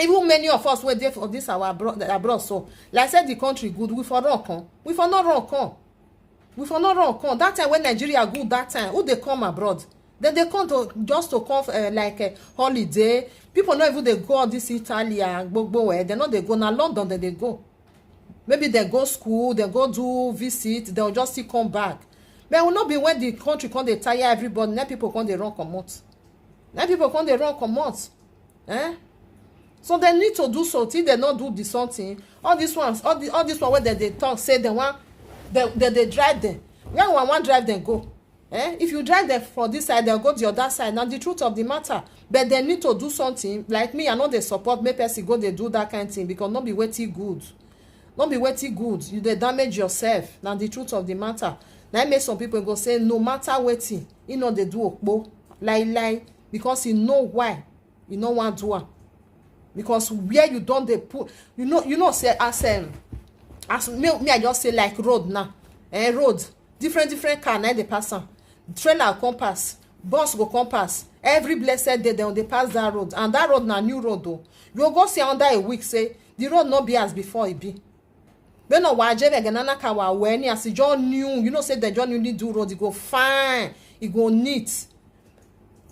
Even many of us were there for this our abroad. So like I said the country good, we for not run come. That time when Nigeria good, that time who they come abroad, Then they come to just to come like a holiday. People not even they go all this Italy and where they know they go now London. Then they go. Maybe they go school, they go do visit. They'll just still come back. But it will not be when the country come they tire everybody. Then people come they run come out. Then people come they run come out. Eh? So they need to do something. They not do the something. All these ones, all this one where they talk say they want they drive them. When one drive them go. Eh? If you drive them for this side, they'll go to the other side. Now the truth of the matter, but they need to do something. Like me, I know they support me. Person go they do that kind of thing because not be waiting good. Not be waiting good. You they damage yourself. Now the truth of the matter. Now make some people go say no matter waiting, you know they do okpo lie because you know why you know want to do it. Because where you don't they put you know say as me I just say like road now. Road different car now they pass on. Trailer come pass, bus go come pass. Every blessed day they pass that road, and that road na new road though. You go see under a week say the road not be as before it be. But no waje veganana kawa when as John new, you know say the John you need do road, it go fine, it go neat.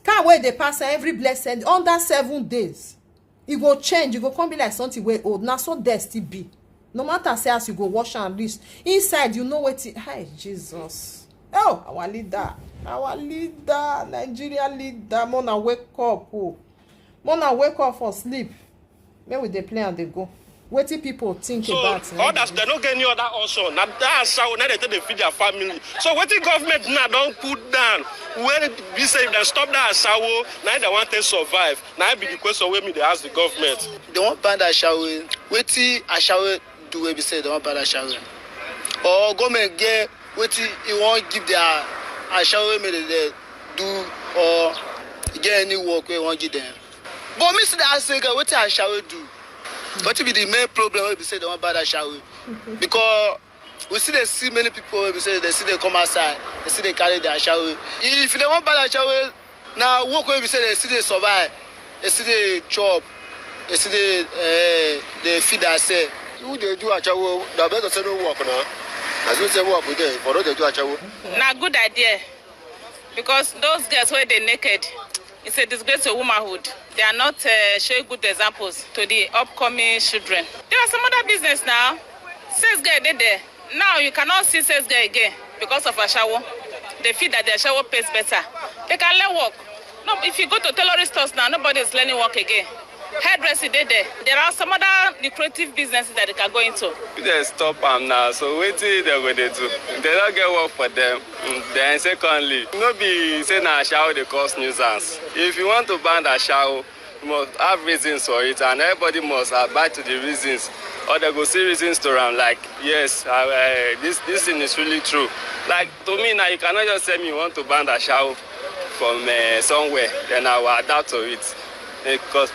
Car where they pass every blessed under 7 days, it go change, it go come be like something way old. Now so there still be. No matter say as you go wash and reach inside, you know what it. Hi Jesus. Oh, our leader, Nigeria leader. Mona wake up, oh. Mona wake up for sleep. Where will they play and they go? What do people think about? So others they don't get any other option. Now that's how now they feed their family. So what the government now don't put down when we say if they stop that ashawo, now they want to survive. Now be the question where me they ask the government. They want ban ashawo. Wetin ashawo do we be say they want ban ashawo? Or government get wetin you want give their ashawo me they do or get any work we want give them. But me say that say wetin ashawo do? What be the main problem when we say they want bad shower? Because we see many people when we say they see they come outside, they see they carry their shower. If they want bad shower, now work when we say they see they survive, they see they chop, they see they feed themselves. Who they do a shower? The better say no work now. As we say work with them, for they do a shower. Now good idea, because those girls where they naked. It's a disgrace to womanhood. They are not showing good examples to the upcoming children. There are some other business now. Sales guy did there. Now you cannot see sales guy again because of a shower. They feel that their shower pays better. They can learn work. No, if you go to tailoring stores now, nobody is learning work again. Hairdressing did there. There are some other lucrative businesses that they can go into. They stop them now, so what they're going to do? They don't get work for them. Then secondly, no be say na shower they cause nuisance. If you want to ban a shower, you must have reasons for it, and everybody must abide to the reasons. Or they go see reasons to them, like, yes, this thing is really true. Like, to me now, you cannot just say me you want to ban a shower from somewhere, then I will adapt to it. Because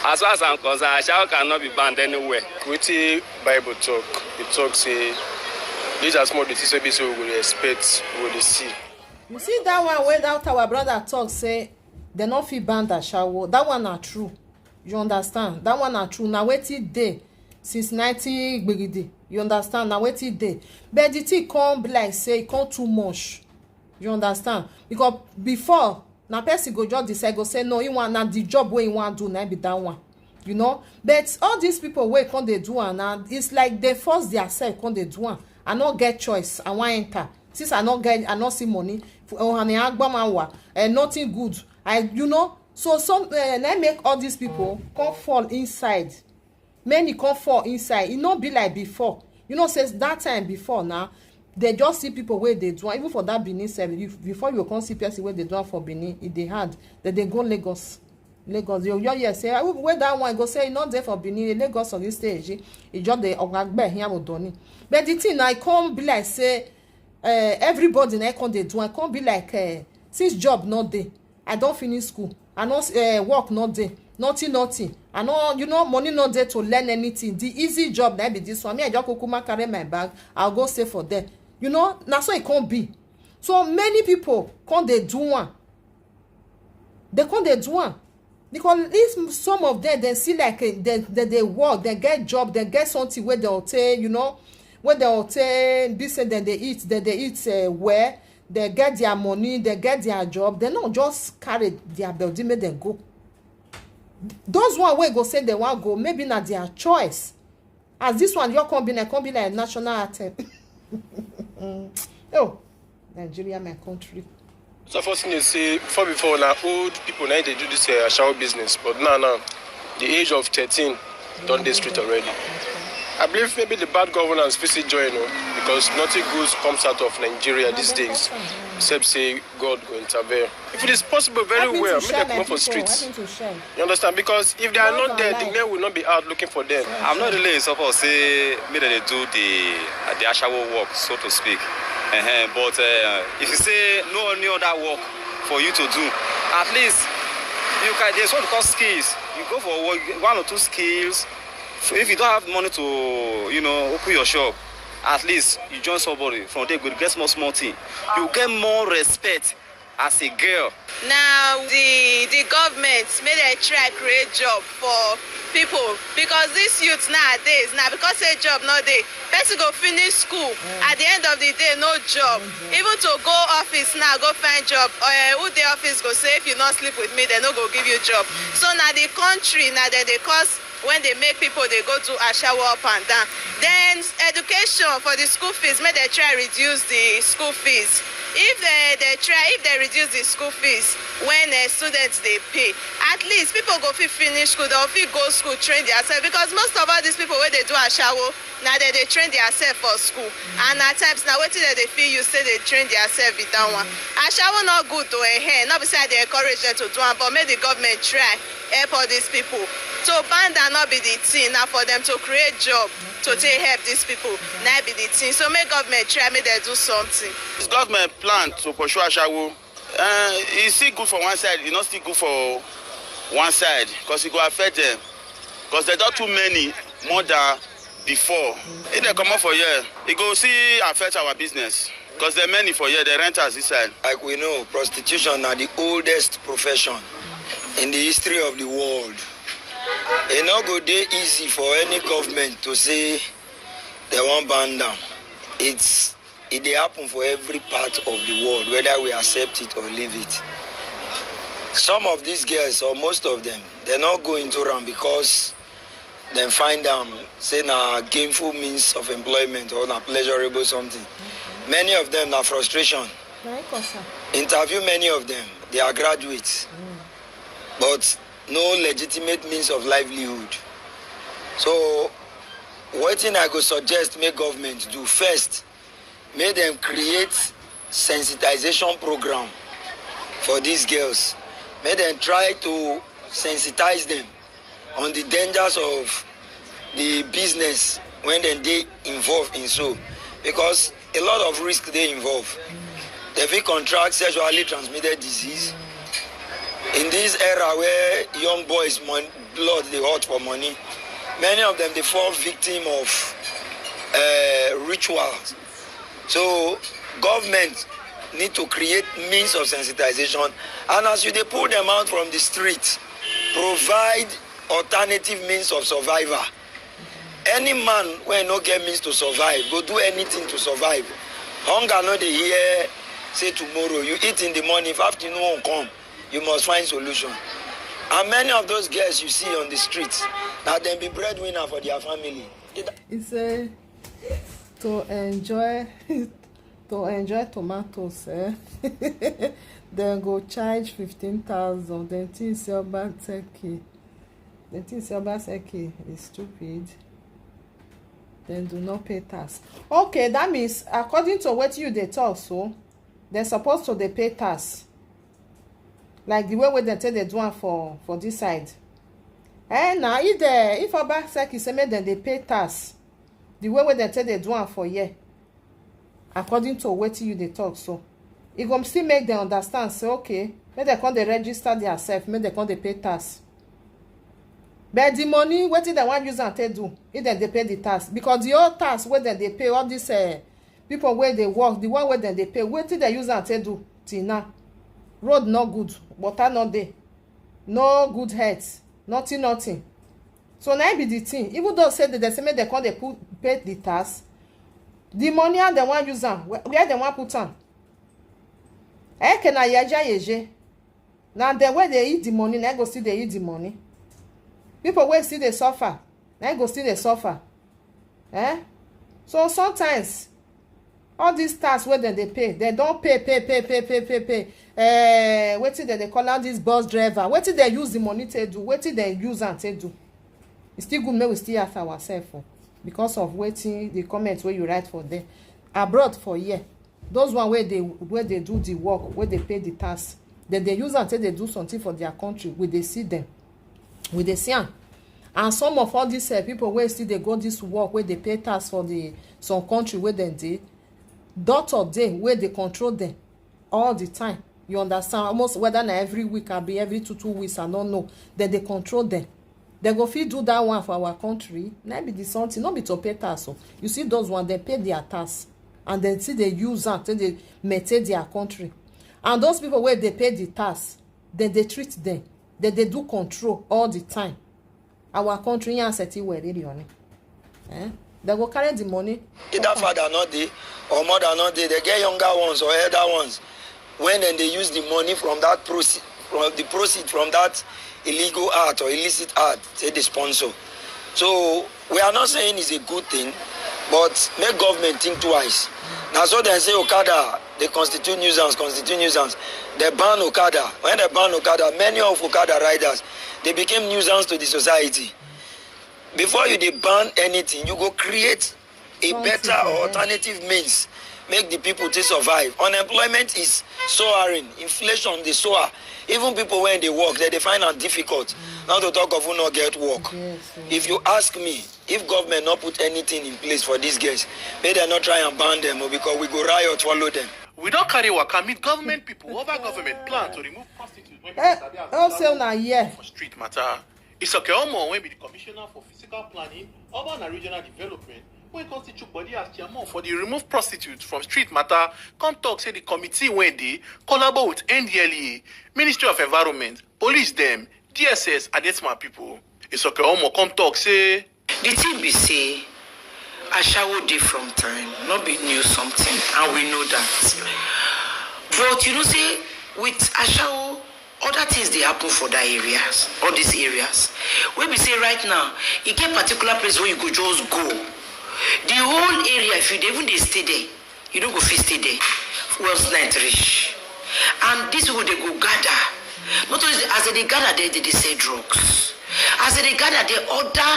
as far as I'm concerned, a shower cannot be banned anywhere. Wetin Bible talk, it talks say, these are small decisions we will expect, we will see. You see that one where that our brother talk say they not fit ban that shower. That one are true. You understand? That one are true. Now wetin dey since 90 gbegide. You understand? Now wetin dey. But the thing come be like say it come too much. You understand? Because before na person go just decide go say no, he want na the job wey he want do na be that one. You know? But all these people wey come dey do am now, it's like they force themselves come dey do am. I not get choice. I want enter. Since I not see money. Nothing good. So some let make all these people come fall inside. Many come fall inside. It not be like before. Since that time before now, they just see people where they do. Even for that Benin service, before you come see people where they do for Benin, if they had that they go Lagos. You say where that one go say not there for Benin, Lagos on this stage. It just the Ogagbe here with Donny. But the thing I can't be like say everybody I can't they do. I can't be like since job not there. I don't finish school. I know work not there. Nothing. I know money not there to learn anything. The easy job that be this one. Me I just kukuma carry my bag. I'll go stay for them. Now so it can't be. So many people can't they do one. They can't they do one. Because if some of them they see like they work, they get job, they get something where they'll take, where they'll take this and then they eat where they get their money, they get their job, they not just carry their body, make them go. Those one wey go say they want go, maybe not their choice. As this one, you come be like national anthem. Oh, Nigeria, my country. So first thing they say, before now, old people now they do this shower business, but now, the age of 13, done this street already. I believe maybe the bad governance visit join, because nothing good comes out of Nigeria these days, except say God go intervene. If it is possible, very well, make them come up for streets. You understand? Because if they are not there, the men will not be out looking for them. I'm not really in support say maybe they do the actual work, so to speak. But if you say no any other work for you to do, at least you can. There's what we call skills. You go for one or two skills. So if you don't have money to, open your shop, at least you join somebody from there, you get small thing. You get more respect as a girl. Now the government may they try create job for people, because this youth nowadays now, because a job no dey, person go finish school, at the end of the day no job. Even to go office now, go find job, who the office go say if you not sleep with me, they no go give you job. So now the country now they cause, when they make people they go to ashawo up and down. Then education for the school fees, may they try reduce the school fees. If they reduce the school fees when students they pay, at least people go finish school, they'll go school, train themselves, because most of all these people where they do ashawo, now they train themselves for school. And at times now waiting that they feel you say they train themselves with that one. Ashawo not good to a hand, not beside they encourage them to do it, but make the government try help all these people. So band and not be the thing now for them to create job to take help these people. Now be the thing. So make government try, make they do something. This government plan to pursue ashawo. It's still good for one side, it's not still good for one side, because it will affect them. Because there are too many more than before. If they come up for here, it will see affect our business. Because there are many for here, the renters this side. Like we know, prostitution are the oldest profession in the history of the world. It's not go dey easy for any government to say they want ban down. It dey happen for every part of the world, whether we accept it or leave it. Some of these girls, or most of them, they're not going to run because they find them say na gainful means of employment or na pleasurable something. Many of them na frustration. Interview many of them, they are graduates, but no legitimate means of livelihood. So what I go suggest make government do first, make them create sensitization program for these girls. Make them try to sensitize them on the dangers of the business when they involved in so, because a lot of risk they involve. They will contract sexually transmitted disease. In this era where young boys' blood they hot for money, many of them they fall victim of rituals. So government need to create means of sensitization, and as they pull them out from the street, provide alternative means of survival. Any man when no get means to survive, go do anything to survive. Hunger no dey hear say tomorrow. You eat in the morning, if afternoon won't come, you must find solution. And many of those girls you see on the streets, now they be breadwinner for their family. It's to enjoy tomatoes. Then go charge 15,000. Then think Obaseki. Then think Obaseki is stupid. Then do not pay tax. Okay, that means according to what you they talk, so they're supposed to they pay tax. Like the way they tell they do for this side. Now if Obaseki say make them they pay tax, the way they tell they do for here, according to what you they talk, so it go still make them understand. Say okay, make they come they register themselves, make they come they pay tax. But the money, what did they want use and do? If they pay the tax, because the old tax where they pay all these people where they work, the one where they pay, what did they use and do till now? Road not good, water not there, no good health, nothing. So now be the thing. Even though say that they say make they come they pay the tax, the money and they want use them, where they want put on. Can I yeje? Now the way they eat the money, now go see they eat the money. People will see they suffer. Now go see they suffer. So sometimes all these tasks where they pay, they don't pay. Wetin they call out this bus driver. Wetin they use the money to do? Wetin they use and to do? It's still good. May we still ask ourselves because of wetin the comments where you write for them abroad for year. Those one where they do the work, where they pay the tax, then they use until they do something for their country. We they see them, we they see them. And some of all these people where still they go this work where they pay tax for some country where they did dot of day where they control them all the time. You understand? Almost whether na every week or be every 2 weeks, I don't know. Then they control them. They go fit do that one for our country. Maybe the something not be to pay tax. So you see those ones they pay their tax and then see they use that till they maintain their country. And those people where they pay the tax, then they treat them. Then they do control all the time. Our country and set it where really on it. They go carry the money. Either father not there or mother not there. They get younger ones or elder ones. When then they use the money from that proceed from that illegal art or illicit art, say the sponsor. So we are not saying it's a good thing, but make government think twice. Now so they say Okada, they constitute nuisance. They ban Okada. When they ban Okada, many of Okada riders, they became nuisance to the society. Before you ban anything, you go create a better or alternative means. Make the people to survive. Unemployment is soaring. Inflation, they soar. Even people when they work, they find it difficult. Not to talk of who not get work. If you ask me, if government not put anything in place for these guys, may they not try and ban them because we go riot, follow them. We don't carry waka meet government people over government plan to remove prostitutes when for street matter. It's okay Omo when be the commissioner for physical planning, urban and regional development. When constitute body as chairman for the remove prostitutes from street matter, come talk say the committee when they collaborate with NDLEA, Ministry of Environment, police them, DSS, and that's my people. It's okay Omo come talk say the thing be say Ashawo dey from time, not be new something, and we know that. But you know say with Ashawo, other things they happen for that areas, all these areas. When we say right now, you get particular place where you could just go. The whole area, if you even they stay there, you don't go fit stay there. Once night reach. And these people they go gather. Not only as they gather there, they sell drugs. As they gather there, other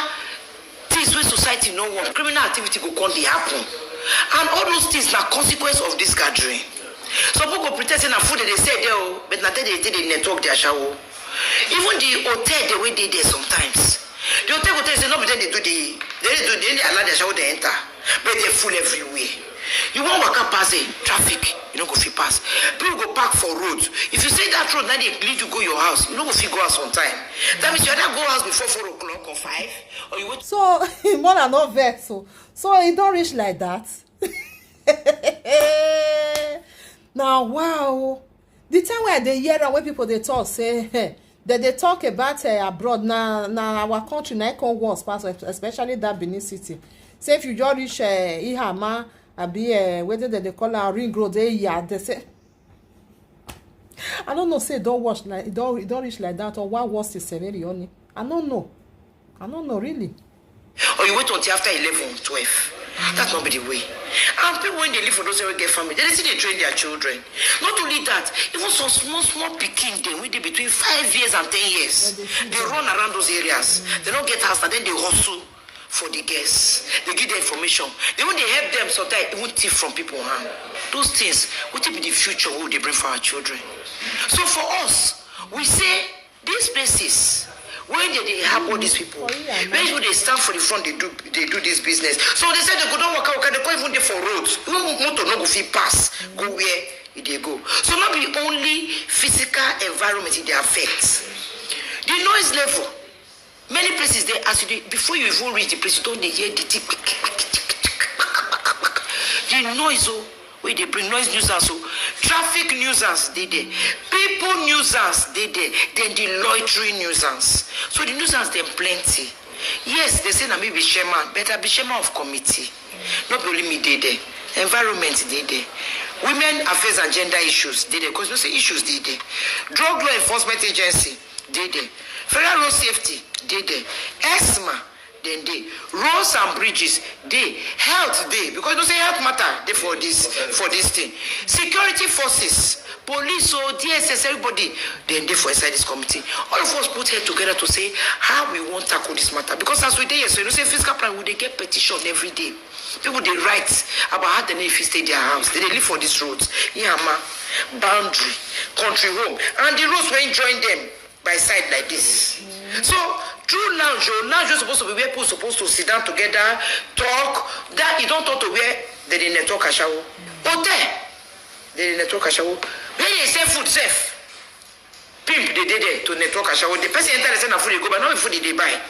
things where society no want. Criminal activity go come they happen. And all those things are consequence of this gathering. Some people pretend saying food that they say there, but not they network their shower. Even the hotel the way they there sometimes. The hotel say no, but then they allow their shower to enter, but they full everywhere. You won't walk up past the traffic, you don't go fit pass. People go park for roads. If you say that road, now they lead you go your house, you don't go fit go house on time. That means you either go house before 4 o'clock or 5, or you wait. So more than not vex. So it don't reach like that. Now wow, the time where they hear and when people they talk say that they talk about abroad now our country now can worse pass, especially that Benin city. Say if you just reach Ihama, abi whether they call a ring road, they say I don't know. Say don't watch like it don't reach like that, or what worse is severely only. I don't know really. Or you wait until after 11, 12. That's not be the way. And people when they live for those who get family, they see they train their children. Not only that, even some small picking them with between 5 years and 10 years. They run around those areas. They don't get house and then they hustle for the guests. They give the information. Then when they help them, sometimes even thief from people hand. Those things, what will be the future what they bring for our children? So for us, we say these places. When they have all these people, when they stand for the front, they do this business. So they said they go down work out, they go even there for roads. Even motor no go fit pass, go where they go. So not be only physical environment they affect. The noise level. Many places they ask you before you even reach the place, you don't hear the tick. The noise where they bring noise nuisance, traffic nuisance they there, people nuisance they there, then the loitering nuisance. So the nuisance them plenty. Yes, they say na me be chairman, but I be chairman of committee. Not only me they there. environment dey there, women affairs and gender issues dey there, because you know say issues dey there, drug law enforcement agency dey there, federal road safety dey there, ESMA then dey, roads and bridges dey, health dey, because you know say health matter dey for this thing, security forces, police or DSS, everybody then dey for inside this committee. All of us put head together to say how we want tackle this matter, because as we dey here, so you know say fiscal plan, we dey get petition every day. People they write about how they need to stay their house. They live for these roads. Yama, boundary, country home. And the roads when join them by side like this. So through lounge is supposed to be where people supposed to sit down together, talk. That you don't talk to where they didn't talk a shower. Hotel. They didn't talk a shower. When they say food safe. Pimp they did there to network a shower. The person enter and say na food they go, but not food they buy.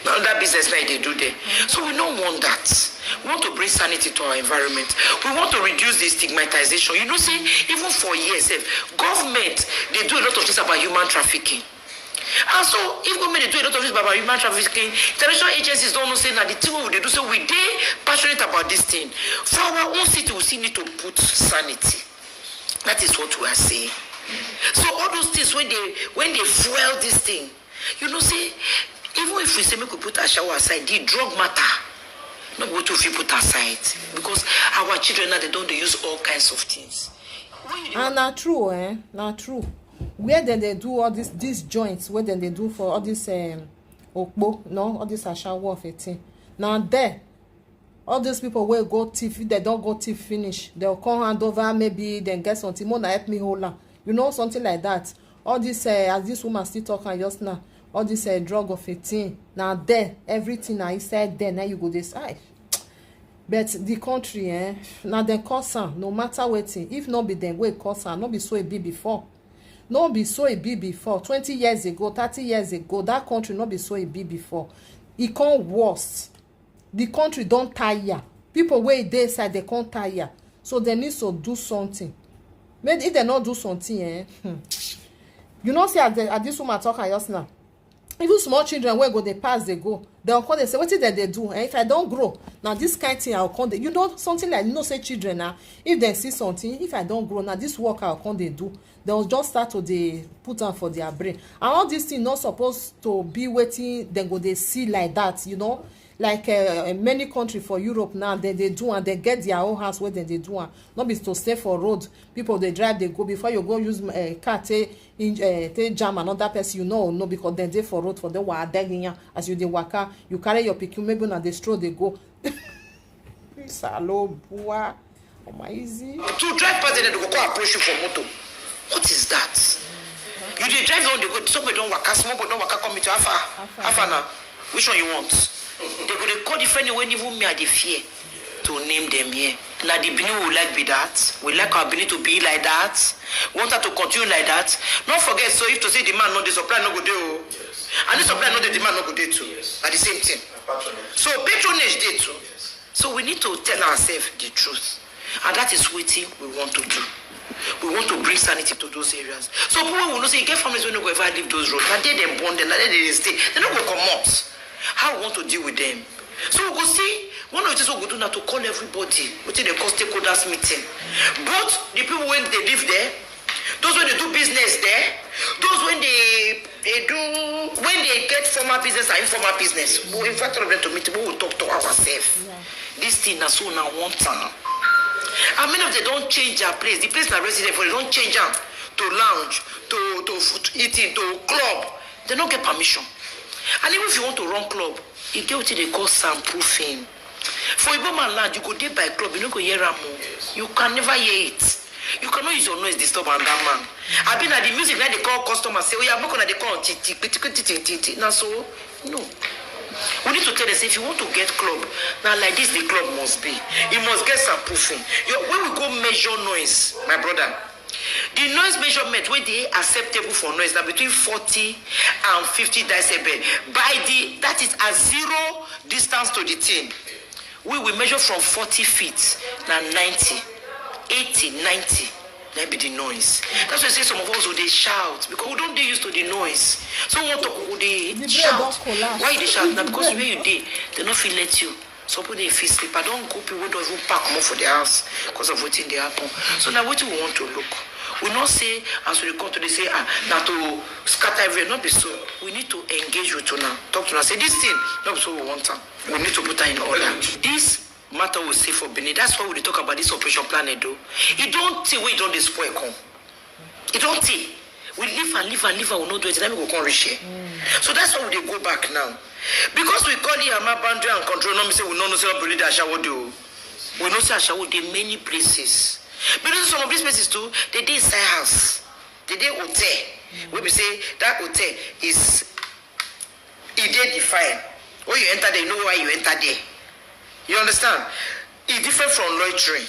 Now that business like they do there. So we don't want that. We want to bring sanity to our environment. We want to reduce the stigmatization. You know, say, even for years, government, they do a lot of things about human trafficking. And so, if government they do a lot of things about human trafficking, international agencies don't know say that the thing what they do, so we they passionate about this thing. For our own city, we still need to put sanity. That is what we are saying. So all those things when they fuel this thing, you know, say, even if we say we could put our shower aside, the drug matter, not what if we put aside, because our children now they don't use all kinds of things. And not true, not true. Where then they do all these joints, where then they do for all this okbo, no, all this shower of a thing. Now there, all these people will go thief. If they don't go thief finish, they'll come hand over. Maybe then get something more. Help me hold on. You know, something like that. All this as this woman still talking just now. All this drug of a thing. Now there, everything I said there, now you go decide. But the country, now they cause no matter what, if not be them, we cause not be so a bit before. Not be so a bit before. 20 years ago, 30 years ago, that country not be so a bit before. It can't worse. The country don't tire. People where they side they can't tire. So they need to do something. Maybe if they not do something, you know, see at this woman talking just now. Even small children where go they pass they go. They'll come they say, what did they do? And if I don't grow, now this kind of thing I'll come. You know something like say children now. If they see something, if I don't grow now, this work I'll come they do. They'll just start to they put on for their brain. And all these things not supposed to be waiting. Then go they see like that, you know. Like many countries for Europe now, they do and they get their own house where they do and not be to stay for road. People they drive, they go before you go use car take jam another person, you know, no, because they for road for the wa dagging as you dey waka, you carry your pikin maybe na the stroll they go. Salo boy, oh my easy. To drive past they go approach you for motor. What is that? You dey drive on the go, somebody don't waka, small but don't waka come into Afa now. Which one you want? They go to call different when even me are the fear to name them here. Now the Benin will like be that. We like our Benin to be like that. We want her to continue like that. Not forget, so if to say the man not the supply no go there. And the supply not the demand no go there too. At the same thing. So patronage there too. So we need to tell ourselves the truth. And that is what we want to do. We want to bring sanity to those areas. So people will not say, get families when you go ever leave those roads. Now they born them, now they stay. They don't go come out. How we want to deal with them. So we go see, one of the things we go do now to call everybody, which they call stakeholders meeting. Both the people when they live there, those when they do business there, those when they get formal business and informal business. We invite all of them to meet, we will talk to ourselves. Yeah. This thing is so now one time. And many of them don't change their place. The place they're resident for, they don't change them to lounge, to eating, to club. They don't get permission. And even if you want to run club, you get what they call soundproofing. For Igbo man land, you go there by club, you don't go hear Ramo. You can never hear it. You cannot use your noise disturb on that man. I've been at the music like they call customers, say, oh yeah, I'm not gonna they call now so no. We need to tell them, if you want to get club, now like this the club must be. It must get soundproofing. When we go measure noise, my brother, the noise measurement where they acceptable for noise now between 40 and 50 decibel. That is a zero distance to the thing. We will measure from 40 feet now 90, 80, 90. That be the noise. That's why I say some of us would they shout because we don't get used to the noise. So we want to they shout. Why they shout? Now because where you did, they don't feel let you. Some people they feel sleep. I don't go people don't even pack more for their house because of waiting they happen. So now what we want to look. We not say as we come to they say now to scatter everywhere, not be so. We need to engage with you now. Talk to us. Say this thing, not so we want time. We need to put her in order. This matter we say for Benin. That's why we talk about this operation plan do. It don't say we don't despoil come. It don't say. We live and we not do it, then we go come reshare. So that's why we go back now. Because we call it a boundary and control, no me say we no say what that Ashawo do. We know say Ashawo dey many places. But some of these places too, they dey inside house. They dey hotel. We be say that hotel is it dey defined. When you enter there, you know why you enter there. You understand? It's different from loitering.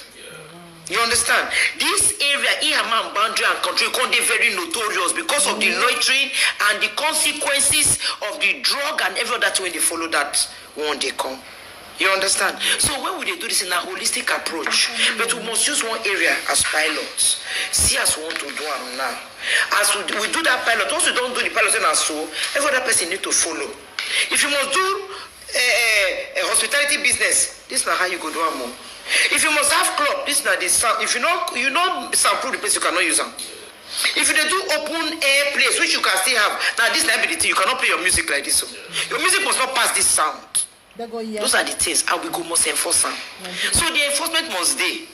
You understand? This area, Ihaman boundary and control, can be very notorious because of the loitering and the consequences of the drug and every other thing when they follow that one they come. You understand? So when we do this in a holistic approach, but we must use one area as pilots. See as we want to do it now. As we do that pilot, also don't do the pilot and so every other person need to follow. If you must do a hospitality business, this is not how you go do it more. If you must have club, this is not the sound. If you know soundproof the place, you cannot use them. If you do open air place, which you can still have, now this ability, you cannot play your music like this. Your music must not pass this sound. Those are the things how we go must enforce them. So the enforcement must be.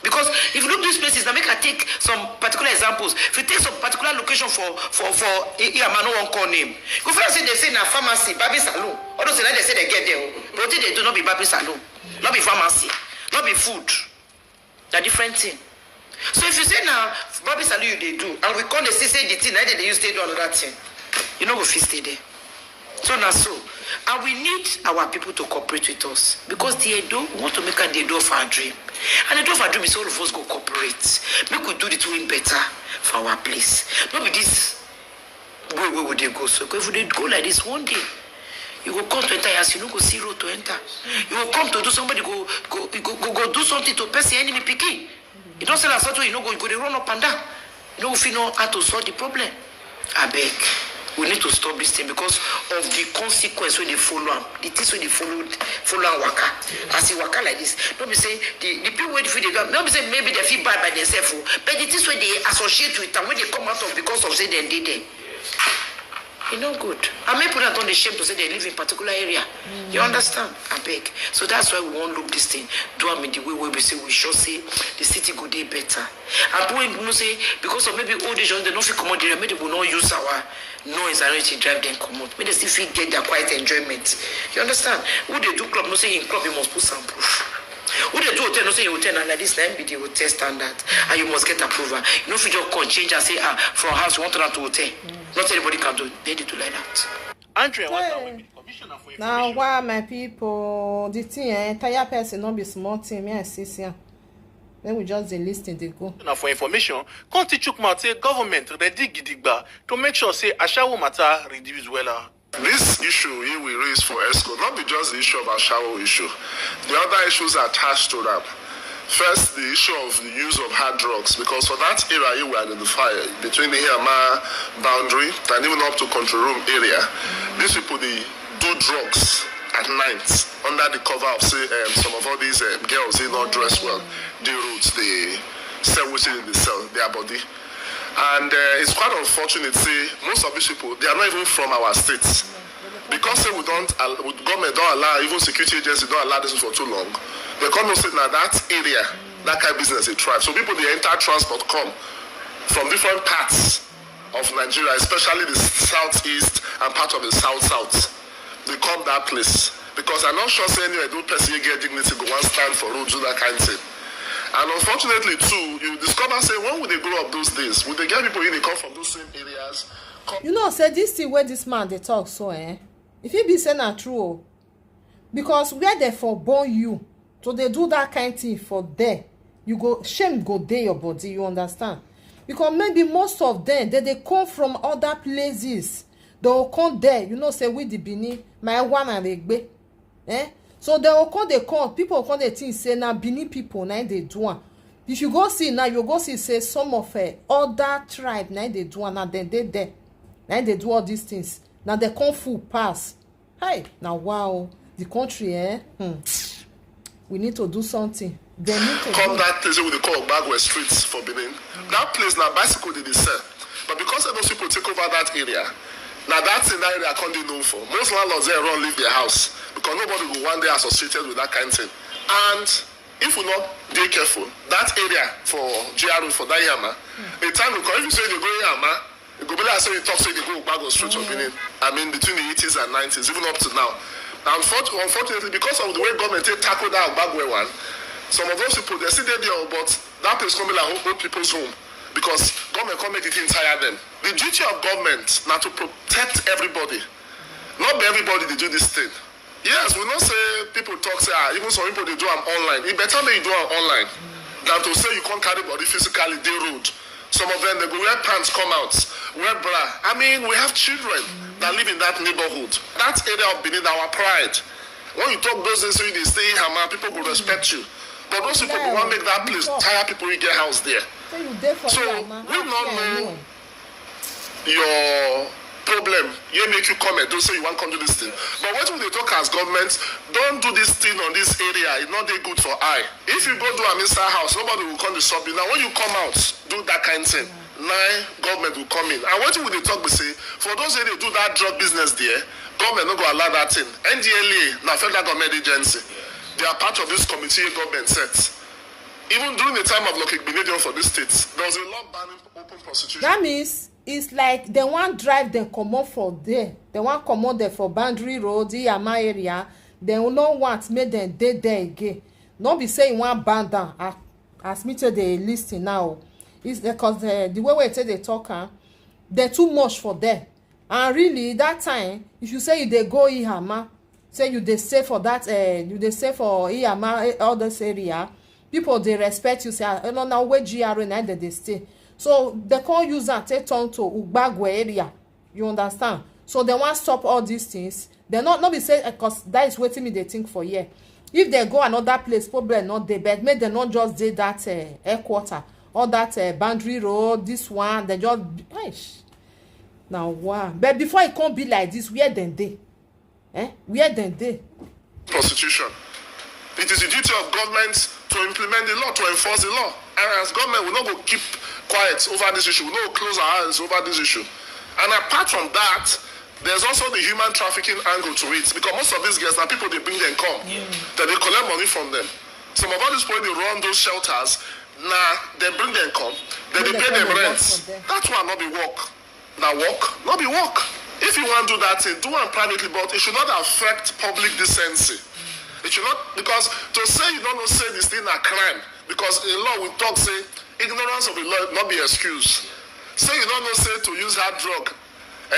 Because if you look these places, now make I take some particular examples. If you take some particular location for no one call name. Go first say they say na pharmacy, baby salon. All those they say they get there. But they do not be baby salon, not be pharmacy, not be food. They're different thing. So if you say now baby salon you they do, and we call the say the thing, they use they do another thing. You know we fit stay there. So now so. And we need our people to cooperate with us because we want to make a the door of our dream. And the door of our dream is all of us go cooperate. Make we do the twin better for our place. Not with this where would they go? So if they go like this one day, you will come to enter house, you don't go see road to enter. You will come to do somebody go do something to person enemy picking. You don't say that something, you know go they run up and down. You know if you know how to solve the problem. I beg. We need to stop this thing because of the consequence when they follow them. The things when they follow and waka. As you waka like this, don't be say the people wait for the don't be say maybe they feel bad by themselves, but the things when they associate with them when they come out of because of say they did it. It's not good. I may put that on the shame to say they live in particular area. You understand? I beg. So that's why we won't look this thing. Do I mean the way we say we should say the city go day better. And when you say because of maybe old age they don't feel commodity, maybe they will not use our noise and to drive them come out. Maybe they still feel get their quiet enjoyment. You understand? Who they do club, no say in club you must put some proof. Who they do hotel, no say hotel and like this na be the hotel standard and you must get approval. You know if you just come change and say from house you want to hotel. Not everybody can do. They do like that. Andrea, now why my people the thing entire person not be small thing me I see here. Then we just listen they go. Now for information, come teach you say government ready gidigba to make sure say Ashawo matter reduce well. This issue here we raise for ESCO, not be just the issue of Ashawo issue. The other issues attached to that. First, the issue of the use of hard drugs, because for that area we identify between the Hiyama boundary and even up to control room area, these people they do drugs at night under the cover of say some of all these girls they not dress well. They roots they sell within the cell their body, and it's quite unfortunate. Say most of these people they are not even from our states. Because say we don't, government don't allow, even security agencies don't allow this for too long. They come and say now that area, that kind of business it thrives. So people they enter transport come from different parts of Nigeria, especially the southeast and part of the south. They come that place because I'm not sure say anyway don't person get dignity go one stand for road do that kind of thing. And unfortunately too, you discover say when would they grow up those days? Would they get people in they come from those same areas? You know, say this thing where this man they talk so if it be say not true, because where they for born you, so they do that kind of thing for there, you go shame go there your body. You understand? Because maybe most of them they come from other places. They will come there. You know, say with the Benin, my one and Egbe, So they will come. They come. People come. They think say now Benin people now they do one. If you go see now, you go see say some of other tribe now they do one. Now then they there. Now they do all these things. Now they come full pass. Hey, now wow, the country, we need to do something. They need to come that place wey we dey call Ogbagwe streets for Benin. That place na bicycle they sell, but because those people take over that area, now that's in that area can't dey known for. Most landlords there run leave their house because nobody will one day associated with that kind of thing. And if we not dey careful, that area for GRO for that Yama, a time will come if you say they go Yama, you go be like say you talk say they go Ogbagwe streets of Benin. I mean between the 80s and 90s, even up to now. And unfortunately, because of the way government tackled that Ogbagwe one, some of those people they still there, but that place coming like old people's home because government can't make it entire them. The duty of government now to protect everybody. Not be everybody they do this thing. Yes, we not say people talk say even some people they do them online. It better make you do them online than to say you can't carry body physically they road. Some of them they go wear pants come out, wear bra. I mean we have children that live in that neighborhood. That area of Benin our pride. When you talk those days when they stay in Hama, people will respect you. But those people who want to make that place tire people who get house there. So we don't know your problem. You make you comment, don't say you want to come do this thing. But what when they talk as government, don't do this thing on this area. It's not that good for eye. If you go to a inside house, nobody will come to stop you. Now when you come out, do that kind of thing. Now government will come in. And what will they talk? We say for those who they do that drug business there, government not go allow that thing. NDLA, now federal government agency. They are part of this committee government sets. Even during the time of Benin for this states, there was a law banning open prostitution. That means it's like they want drive them come up from there. They want come out there for Boundary Road, Yama area. They will not want make them dead there again. Not be saying one band down as me to the listing now. It's because the way we say they talk, they're too much for them. And really that time, if you say they go Ihama, say you dey stay for that you dey stay for Iyama all this area, people they respect you say no now where GRA na they stay, so they can't use that take turn to Ogbagwe area, you understand? So they want stop all these things. They not be say because that is wetin me they think for here. If they go another place, problem not dey, but make them not just dey that headquarter or that Boundary Road, this one they just now wow. But before it can't be like this, where then they where then they prostitution. It is the duty of government to implement the law, to enforce the law. And as government, we not go keep quiet over this issue. We not go close our eyes over this issue. And apart from that, there's also the human trafficking angle to it. Because most of these girls are people they bring them come, that they collect money from them. Some of all these people they run those shelters. They bring them come, then they pay them rent. That's why not be work. Now work, not be work. If you want to do that thing, do it privately, but it should not affect public decency. It should not, because to say you don't know say this thing a crime, because in law we talk say ignorance of the law not be excuse. Say you don't know say to use hard drug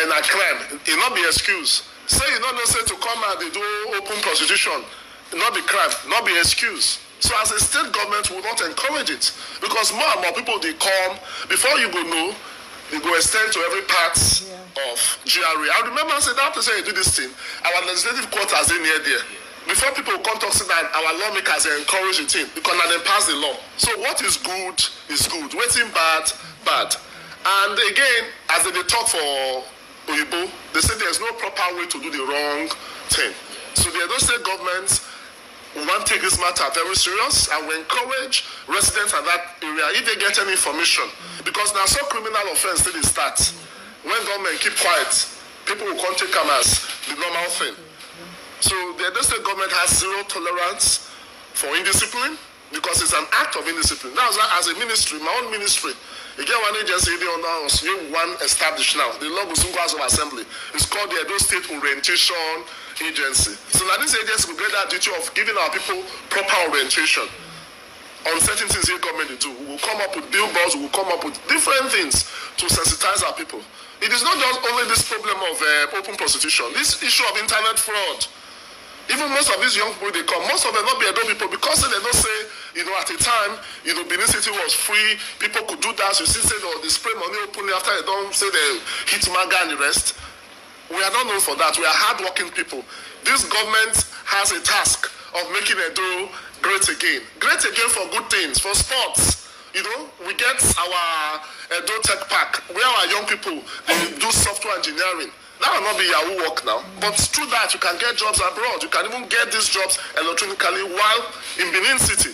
and a crime, it not be excuse. Say you don't know say to come and they do open prostitution, it not be crime, not be excuse. So as a state government, we will not encourage it, because more and more people they come before you go know. They go extend to every part of GRA. I remember saying that person you do this thing, our legislative quarters in near there. Before people come talk say that our lawmakers encourage the thing because now they pass the law. So what is good is good. Wetin bad, bad. And again, as they talk for Oyibo, they say there's no proper way to do the wrong thing. So the Edo State government we want to take this matter very serious, and we encourage residents of that area if they get any information, because now some criminal offense still start. When government keep quiet, people will come take them as the normal thing. So the Edo State government has zero tolerance for indiscipline, because it's an act of indiscipline. Now, as a ministry, my own ministry, you get one agency there on us, you one established now, the Logusungu House of Assembly. It's called the Edo State Orientation Agency. So now this agency will get that duty of giving our people proper orientation on certain things the government do. We will come up with billboards, we will come up with different things to sensitize our people. It is not just only this problem of open prostitution, this issue of internet fraud. Even most of these young people they come, most of them not be Edo people, because they don't say, at a time, Benin City was free, people could do that. You see, say they spray money openly after they don't say they hit Maga and the rest. We are not known for that. We are hardworking people. This government has a task of making Edo great again. Great again for good things, for sports. We get our Edo Tech Park, where our young people they do software engineering. That will not be Yahoo work now. But through that, you can get jobs abroad. You can even get these jobs electronically while in Benin City.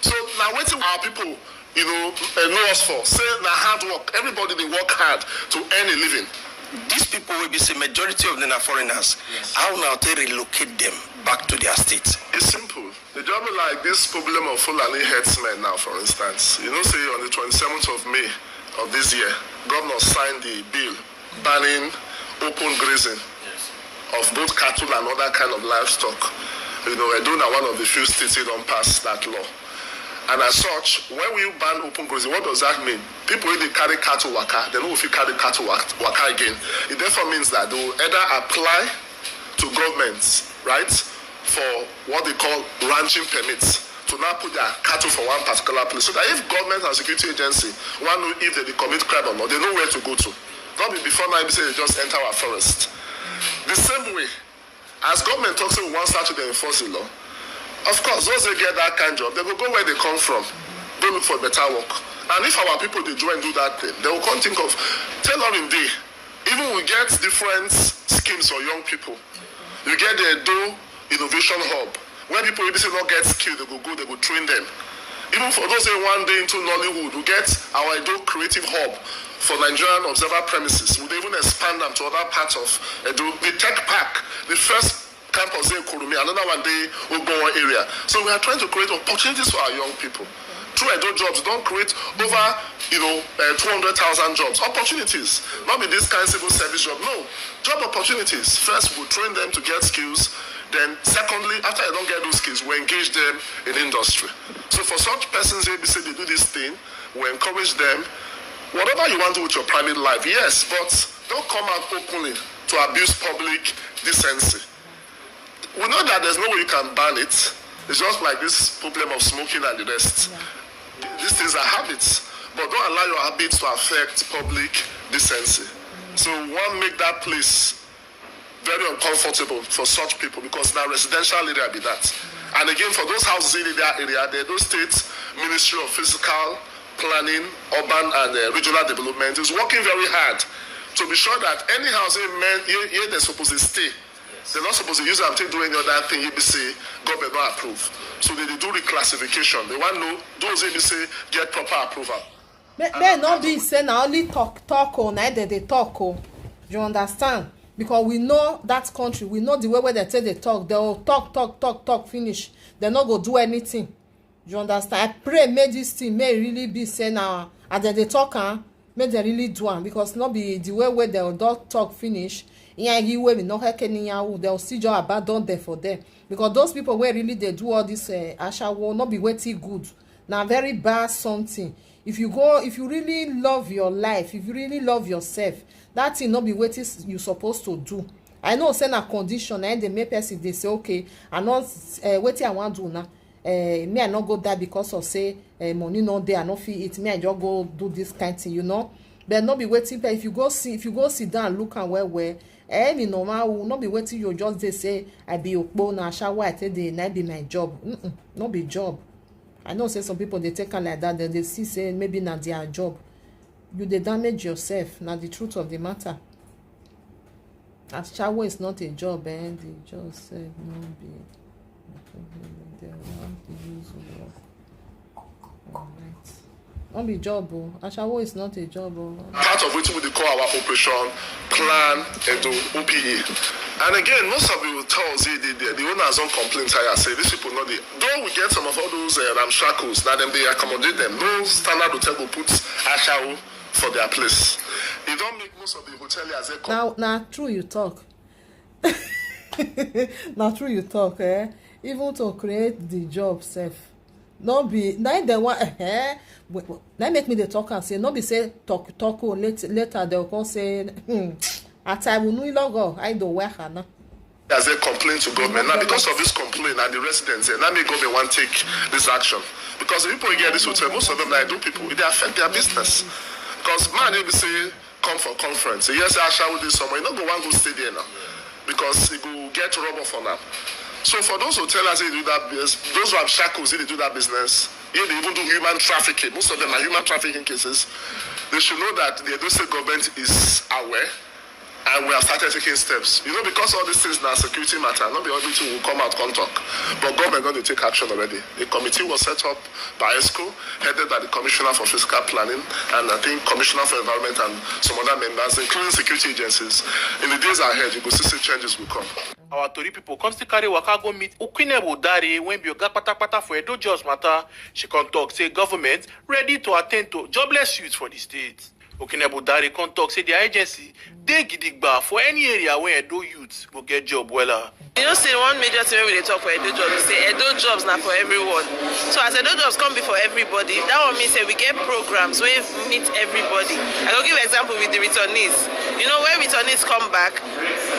So now waiting our people, know us for. Say now hard work. Everybody they work hard to earn a living. These people will be say majority of them are foreigners. Yes. How now they relocate them back to their states? It's simple. The job is like this problem of Fulani herdsmen now, for instance. Say on the 27th of May of this year, governor signed the bill banning open grazing of both cattle and other kind of livestock. Edo na one of the few states that don't pass that law. And as such, when we ban open grazing, what does that mean? People when they carry cattle waka, they know if you carry cattle waka again. It therefore means that they will either apply to governments, right, for what they call ranching permits, to now put their cattle for one particular place. So that if government and security agency want to know if they commit crime or not, they know where to go to. Not before now, they say they just enter our forest. The same way, as government talks about one start to enforce the law, of course, those that get that kind of job, they will go where they come from, go look for better work. And if our people they join do that thing, they will come think of tailoring day. Even we get different schemes for young people. You get the Edo Innovation Hub, where people really say not get skill, they go, they will train them. Even for those that one day into Nollywood, we get our Edo Creative Hub for Nigerian observer premises. We'll even expand them to other parts of Edo. The Tech Park, the first campus in Kurumi, another one day Ogbowa area. So we are trying to create opportunities for our young people. Through Edo jobs, don't create over 200,000 jobs. Opportunities. Not be this kind of civil service job. No. Job opportunities. First, we'll train them to get skills. Then, secondly, after they don't get those skills, we engage them in industry. So for such persons, they say they do this thing, we encourage them. Whatever you want to do with your private life, yes, but don't come out openly to abuse public decency. We know that there's no way you can ban it. It's just like this problem of smoking and the rest. Yeah. These things are habits. But don't allow your habits to affect public decency. So one, make that place very uncomfortable for such people, because now residential area be that. And again, for those houses in that area, the Edo State Ministry of Physical Planning, Urban and Regional Development is working very hard to be sure that any house here they're supposed to stay. They're not supposed to use them to do any other thing ABC government not approve. So they do reclassification. They want to know those ABC get proper approval. May not be saying only talk neither they talk. You understand? Because we know that country, we know the way where they say they talk. They'll talk, finish. They're not going to do anything. You understand? I pray may this thing may really be saying now, and then they talk, may they really do it, because not be the way where they'll talk finish. They'll still just abandon them for them, because those people where really they do all this asha will not be waiting good. Now very bad something. If you really love your life, if you really love yourself, that thing not be waiting you supposed to do. I know send a condition and they make person they say okay, I not waiting I want to do now. Me I not go there because of say money not there, I not feel it. Me I just go do this kind of thing, But not be waiting. But if you go sit down and look and where any normal will not be waiting. You just they say I be okpo na shower I tell they not be my job. Not be job. I know say some people they take on like that. Then they see say maybe not their job. You they damage yourself. Now the truth of the matter. As shower is not a job, and they just said no be. They want to use work. Alright. Not be job, Ashawo is not a job. Part of which we call our operation plan Edo OPE. And again, most of you will tell us the owners don't complain. I say these people not the. Though we get some of all those ramshackles, now them they accommodate them. No standard hotel will put Ashawo for their place. It don't make most of the hoteliers they now true you talk. Now true you talk, even to create the job safe. Not be now they want now make me the talk and say not be say talk later they'll come say at I will no longer I don't work now. As they complain to government now, because of this complaint and the residents now make government want to take this action, because the people who get this hotel, most of them like do people they affect their business, because man they be say come for conference say yes I shall do somewhere, you not go one go stay there now because it will get rubber for now. So for those hoteliers they do that business, those who have shackles they do that business, they even do human trafficking. Most of them are human trafficking cases. They should know that the Edo State government is aware And we have started taking steps. You know, because all these things now security matter, not be everything will come out, come talk. But government going to take action already. The committee was set up by ESCO, headed by the Commissioner for Fiscal Planning, and I think Commissioner for Environment and some other members, including security agencies. In the days ahead, you will see changes will come. Our Tori people come still carry waka go meet Ukwinebo Dare when Bioga Pata for Edo Jobs matter. She come talk, say government ready to attend to jobless youths for the state. Ukwinebo Dare come talk, say their agency dey gidigba for any area where Edo youths go get job wella. You know, say one major thing when we dey talk for Edo jobs, we say Edo jobs na for everyone. So as Edo jobs come be for everybody, that one means say we get programs wey meet everybody. I go give example with the returnees. You know, when returnees come back,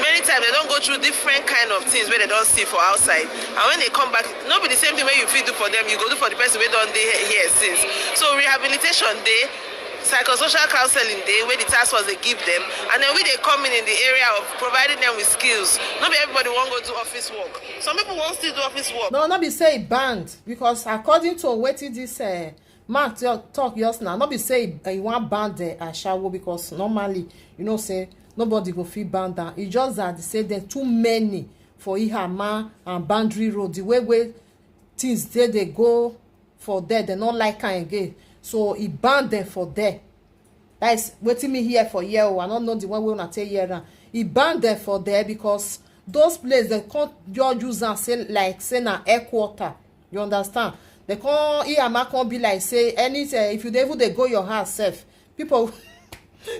many times they don't go through different kind of things where they don't see for outside. And when they come back, no be the same thing where you fit do for them, you go do for the person wey don dey here since. So rehabilitation dey, psychosocial counseling day where the task force they give them, and then we they come in the area of providing them with skills. Not be everybody won't go do office work. Some people won't still do office work. No, not be say banned, because according to Wetin this man talk just now, not be say you want ban the ashawo, because normally you know say nobody go feel ban that. It's just that they say there too many for Ihama and Boundary Road. The way things they go for there, they not like am again. So he banned them for there. That is waiting me here for year. I don't know the one we wanna tell here. He banned them for there because those places they can't just use and say like say na headquarter. You understand? They can't Ihama can't be like say anything. If you even they go your house self, people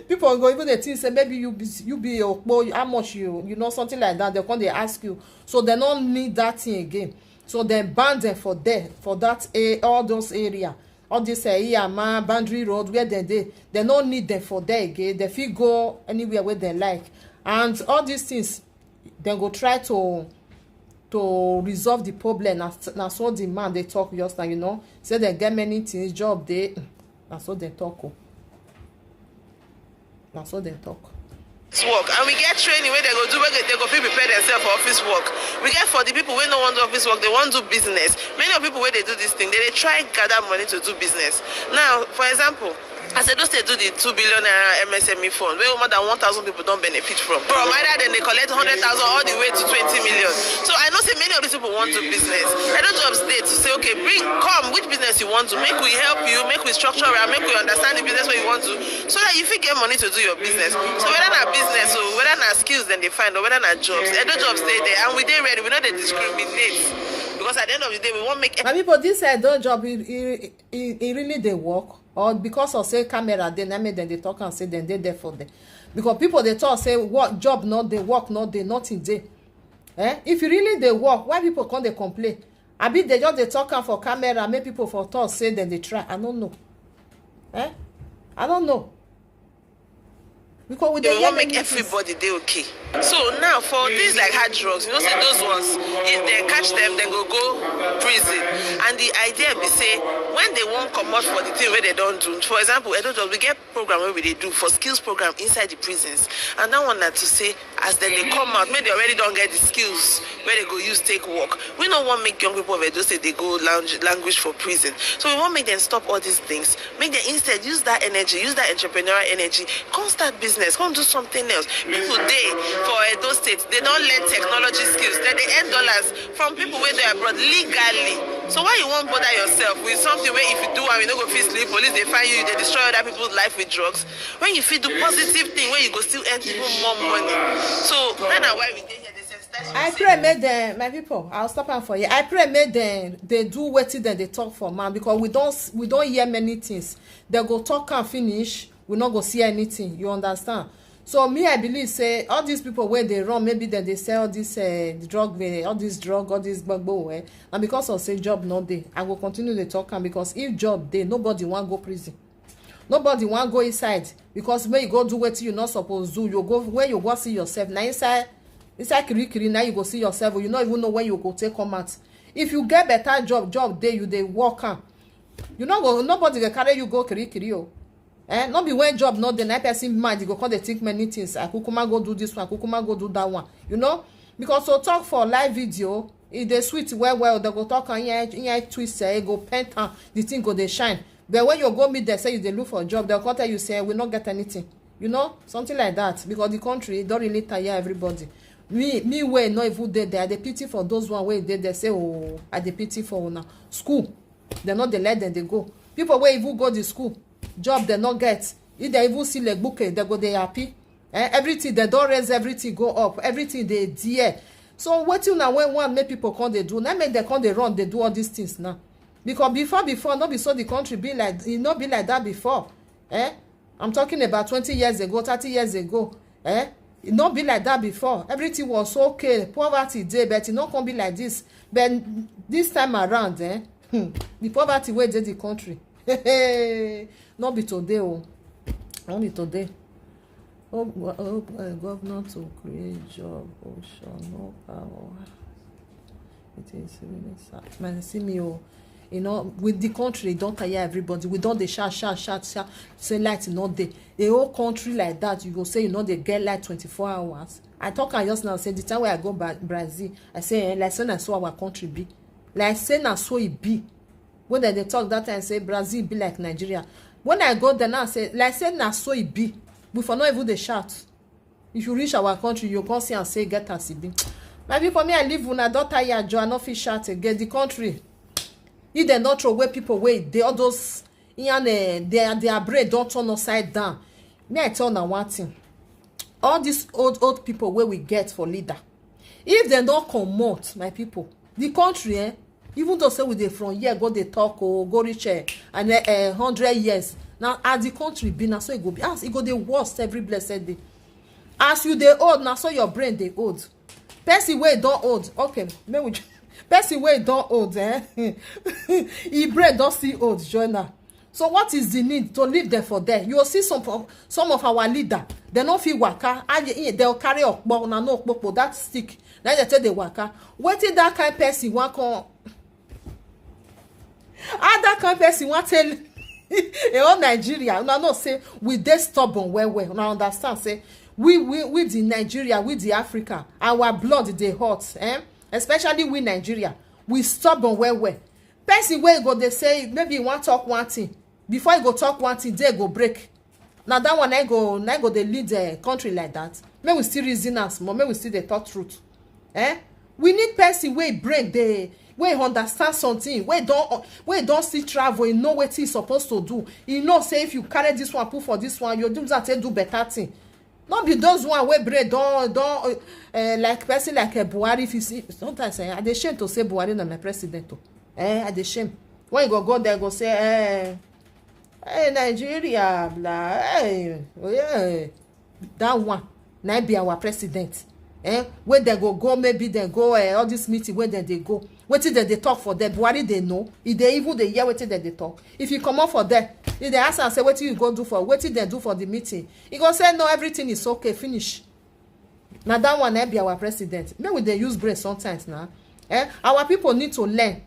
go even they think say maybe you be how much you know something like that. They can't they ask you. So they don't need that thing again. So they banned them for there for that all those area. All this Ihama, Boundary Road, where they don't need them for there again. They fit go anywhere where they like. And all these things, they go try to resolve the problem. That's what the man they talk just now, you know. Say they get many things, job they. That's what they talk. That's what they talk. Work, and we get training where they go do where they go prepare themselves for office work. We get for the people who don't want to do office work, they want to do business. Many of people where they do this thing, they try gather money to do business. Now, for example, as they do the 2 billion MSME fund, where more than 1,000 people don't benefit from either then they collect 100,000 all the way to 20 million. So I know say many of these people want to business. I don't job state to say, okay, come which business you want to, make we help you, make we structure and make we understand the business where you want to, so that you fit get money to do your business. So whether not business or whether not skills then they find or whether not jobs, I don't job stay there and we they ready, we know they discriminate. Because at the end of the day, we won't make. My people, this don't job it really they work. Or because of say camera, then I made them they talk and say then they there for them. Because people they talk say what job not they work not they nothing they. If you really they work, why people can't they complain? I be they just they talk for camera, make people for talk say then they try. I don't know. I don't know. Because we won't make everybody they okay. So now for things like hard drugs, you know, say those ones, if they catch them, then go prison. And the idea be say when they won't come out for the thing where they don't do. For example, we get program where they do for skills program inside the prisons. And that one that to say as then they come out, maybe they already don't get the skills where they go use take work. We don't want to make young people of Edo say they go language for prison. So we won't make them stop all these things. Make them instead use that energy, use that entrepreneurial energy, come start business, come do something else. People for Edo State, they don't learn technology skills. Then they earn dollars from people where they are abroad legally. So why you won't bother yourself with something where if you do and you don't go feel sleep, police they find you, they destroy other people's life with drugs. When you feel the positive thing where you go still earn people more money. So that's why we did here. I pray make them, my people. I'll stop am for you. I pray make them they do wetin them they talk for man, because we don't hear many things. They go talk and finish, we not go see anything. You understand? So me, I believe say all these people where they run, maybe that they sell this drug, all this gbagbo, and because of say job not there, I will continue to talk am, because if job there, nobody want go prison. Nobody want go inside, because when you go do what you not supposed to do, you go where you go see yourself. Now inside kiri now you go see yourself, you not even know when you go take come out. If you get better job there, you they work am. You not go, nobody will carry you go kiri. Not be when job not the night person mind you go come they think many things. I kukuma go do this one, kukuma go do that one. You know, because so talk for live video, if they sweet well, they go talk and yeah twist go paint the thing go they shine. But when you go meet they say you they look for a job, they'll come tell you say we not get anything. you know, something like that, because the country don't really tire everybody. Me wey no even dey there, I dey pity for those one wey dey there say, oh, I dey pity for una. School, they not dey let them dey go. People wey even go the school, job they not get. If they even see like bouquet, they go dey happy. Everything they don't raise, everything go up, everything they dear. So wetin una when one make people come they do, now make they come they run, they do all these things now. Because before not be so the country be like it not be like that before. I'm talking about 20 years ago, 30 years ago. It not be like that before. Everything was okay. Poverty dey, but it not come be like this. But this time around, the poverty wey dey the country. Not be today, oh. Not be today. Governor to create job. Oh, sure, no power. It is really sad. Man, see me, oh. You know, with the country, don't tire everybody. We don't dey shout, say light not dey. The whole country like that, you go say, you know, they get light 24 hours. I talk I just now say the time where I go back Brazil, I say, like say na so our country be. Like say na so it be. When they talk that time, say Brazil be like Nigeria. When I go there now, say, like say na so it be. Before not even the shout. If you reach our country, you come see and say, get us it be. Maybe for me, I live when I don't tire joy, I no fit shout again. The country. If they not throw away people away, they all those their brain don't turn upside down. Me I tell now one thing. All these old people where we get for leader, if they don't come out, my people, the country, even though say we dey from here go they talk or go reach and 100 years. Now as the country be now, so it go be as it go the worst every blessed day. As you dey old now, so your brain dey old. Person wey don't old, okay, maybe we. Person wey don old, e brain don see old join am. So what is the need to leave them for there? You will see some of our leader, they no fit waka, they'll carry okpo, na no okpo, that stick. Now they tell the waka. Wetin that kind person wan come? That kind person wan tell all Nigeria, una know say we dey stubborn well. Una understand say we the Nigeria, we the Africa, our blood dey hot, especially we Nigeria, we stubborn well. Person wey go dey say maybe you wan talk one thing, before you go talk one thing, day go break. Now that one I go dey lead the country like that. May we still reason as more, may we still dey talk truth. We need person wey break the wey understand something, wey don still travel, you know wetin he supposed to do. You know say if you carry this one put for this one, you do that do better thing. Not be those one wey break don like person like Buhari. If you see sometimes I dey shame to say Buhari na my president. I dey shame when you go there go say hey Nigeria blah that one na be our president. Where they go maybe they go all this meeting where they go. Wetin they talk for there? Buhari they know. If they even they hear wetin they talk. If you come up for there, if they ask and say wetin you go do for, wetin they do for the meeting, he go say no, everything is okay, finish. Now that one be our president. Maybe they use brain sometimes now. Our people need to learn.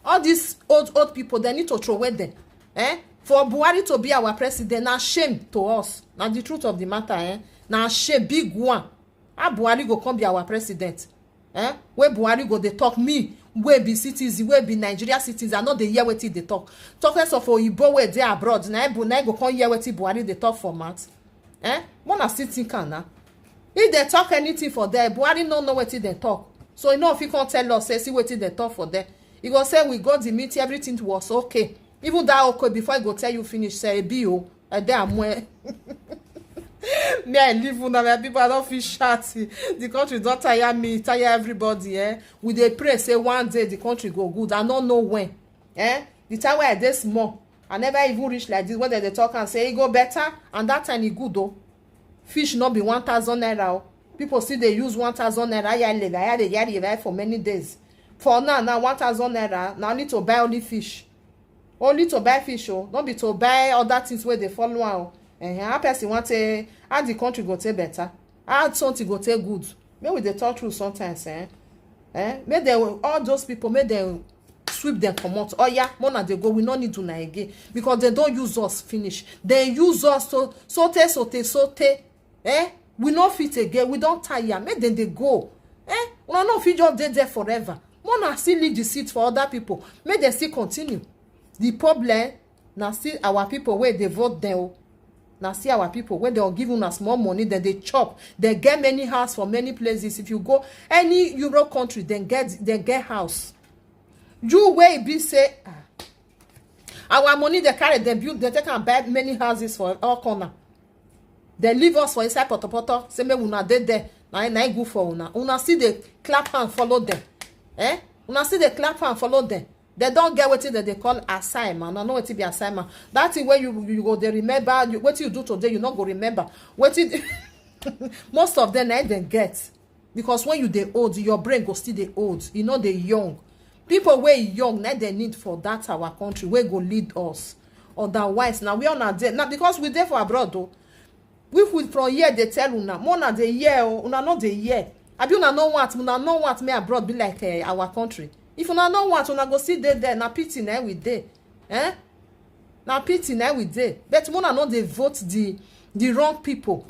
All these old people, they need to throw away them. For Buhari to be our president, now shame to us. Now the truth of the matter, now shame big one. How Buhari go come be our president? Where Buhari go they talk me, where be citizens, where be Nigeria citizens, I know they hear wetin they talk. Talkers of Oyibo where they abroad, now go come hear wetin Buhari they talk for mat. Wanna still think now. If they talk anything for there, Buhari no know wetin they talk. So you know if you can't tell us, say see wetin they talk for there. He go say we got the meeting, everything was okay. Even that okay before I go tell you finish, say bio, and there I'm where. Me I live una my people, I don't feel shouty. The country don't tire me, tire everybody. We dey pray say one day the country go good. I don't know when. The time where I dey small, I never even reach like this. When they talk and say it go better, and that time it good though. Fish not be 1,000 naira. People still they use 1,000 naira for many days. For now 1,000 naira. Now I need to buy only fish. Only to buy fish, not be to buy other things where they follow out. How person want to how the country go take better, how something go take good. Maybe they talk through sometimes. May they all those people may they sweep them come out. Oh yeah, more they go. We no need to na again because they don't use us finish. They use us to saute. We no fit again. We don't tire. Make them they go. We no fit just dey there forever. More still leave the seat for other people. May they still continue. The problem now still our people where they vote them. Now see our people when they are giving us small money, then they chop. They get many house for many places. If you go any Euro country, then get house. You way be say our money they carry, they build, they take and buy many houses for all corner. They leave us for inside poto. Say me una dey there. Na good for una. Una see the clap and follow them. Una see the clap and follow them. They don't get what they call assignment. I know what it be assignment. That is where you go. They remember what you do today. You not go remember what it. Most of them I then get because when you they old, your brain go still they old. You know they young. People way young now they need for that our country. Where go lead us. Otherwise now we are not there now because we there for abroad though. We from here they tell una more na the year una not the year. Abi una know what me abroad be like our country. If una know what una go see there na pity na we dey. Na pity na we dey. But una know they vote the wrong people.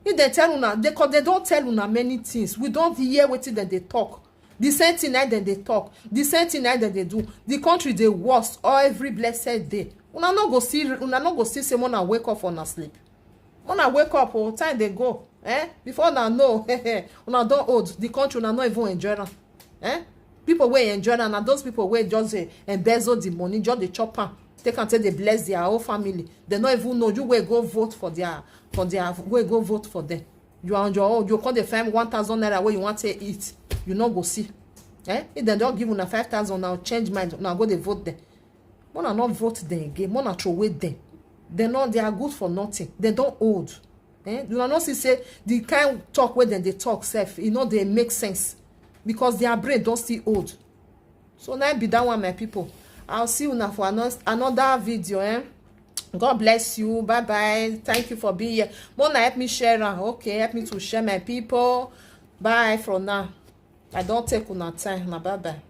If they tell una they don't tell una many things. We don't hear wetin dem dey talk. The same thing na dem dey talk. The same thing na dem dey do. The country dey worst every blessed day. Una no go see say una wake up on a sleep. Una wake up time they go before una know una don old the country una no even enjoy am people wey enjoy am na those people wey just embezzle the money just dey chop am take am take dey bless their whole family they no even know you wey go vote for their wey go vote for them. You are on your own you come dey find 1,000 naira wey you wan take eat you no go see if dem don give una 5,000 now change mind una go dey vote dem una no vote dem again una throw away dem. They are good for nothing. They don't old. You not see say the kind of talk where they talk self, they make sense because their brain don't see old. So now be that one, my people. I'll see you now for another video. God bless you. Bye bye. Thank you for being here. Mona help me share. Okay, help me to share my people. Bye for now. I don't take una time. Now bye bye.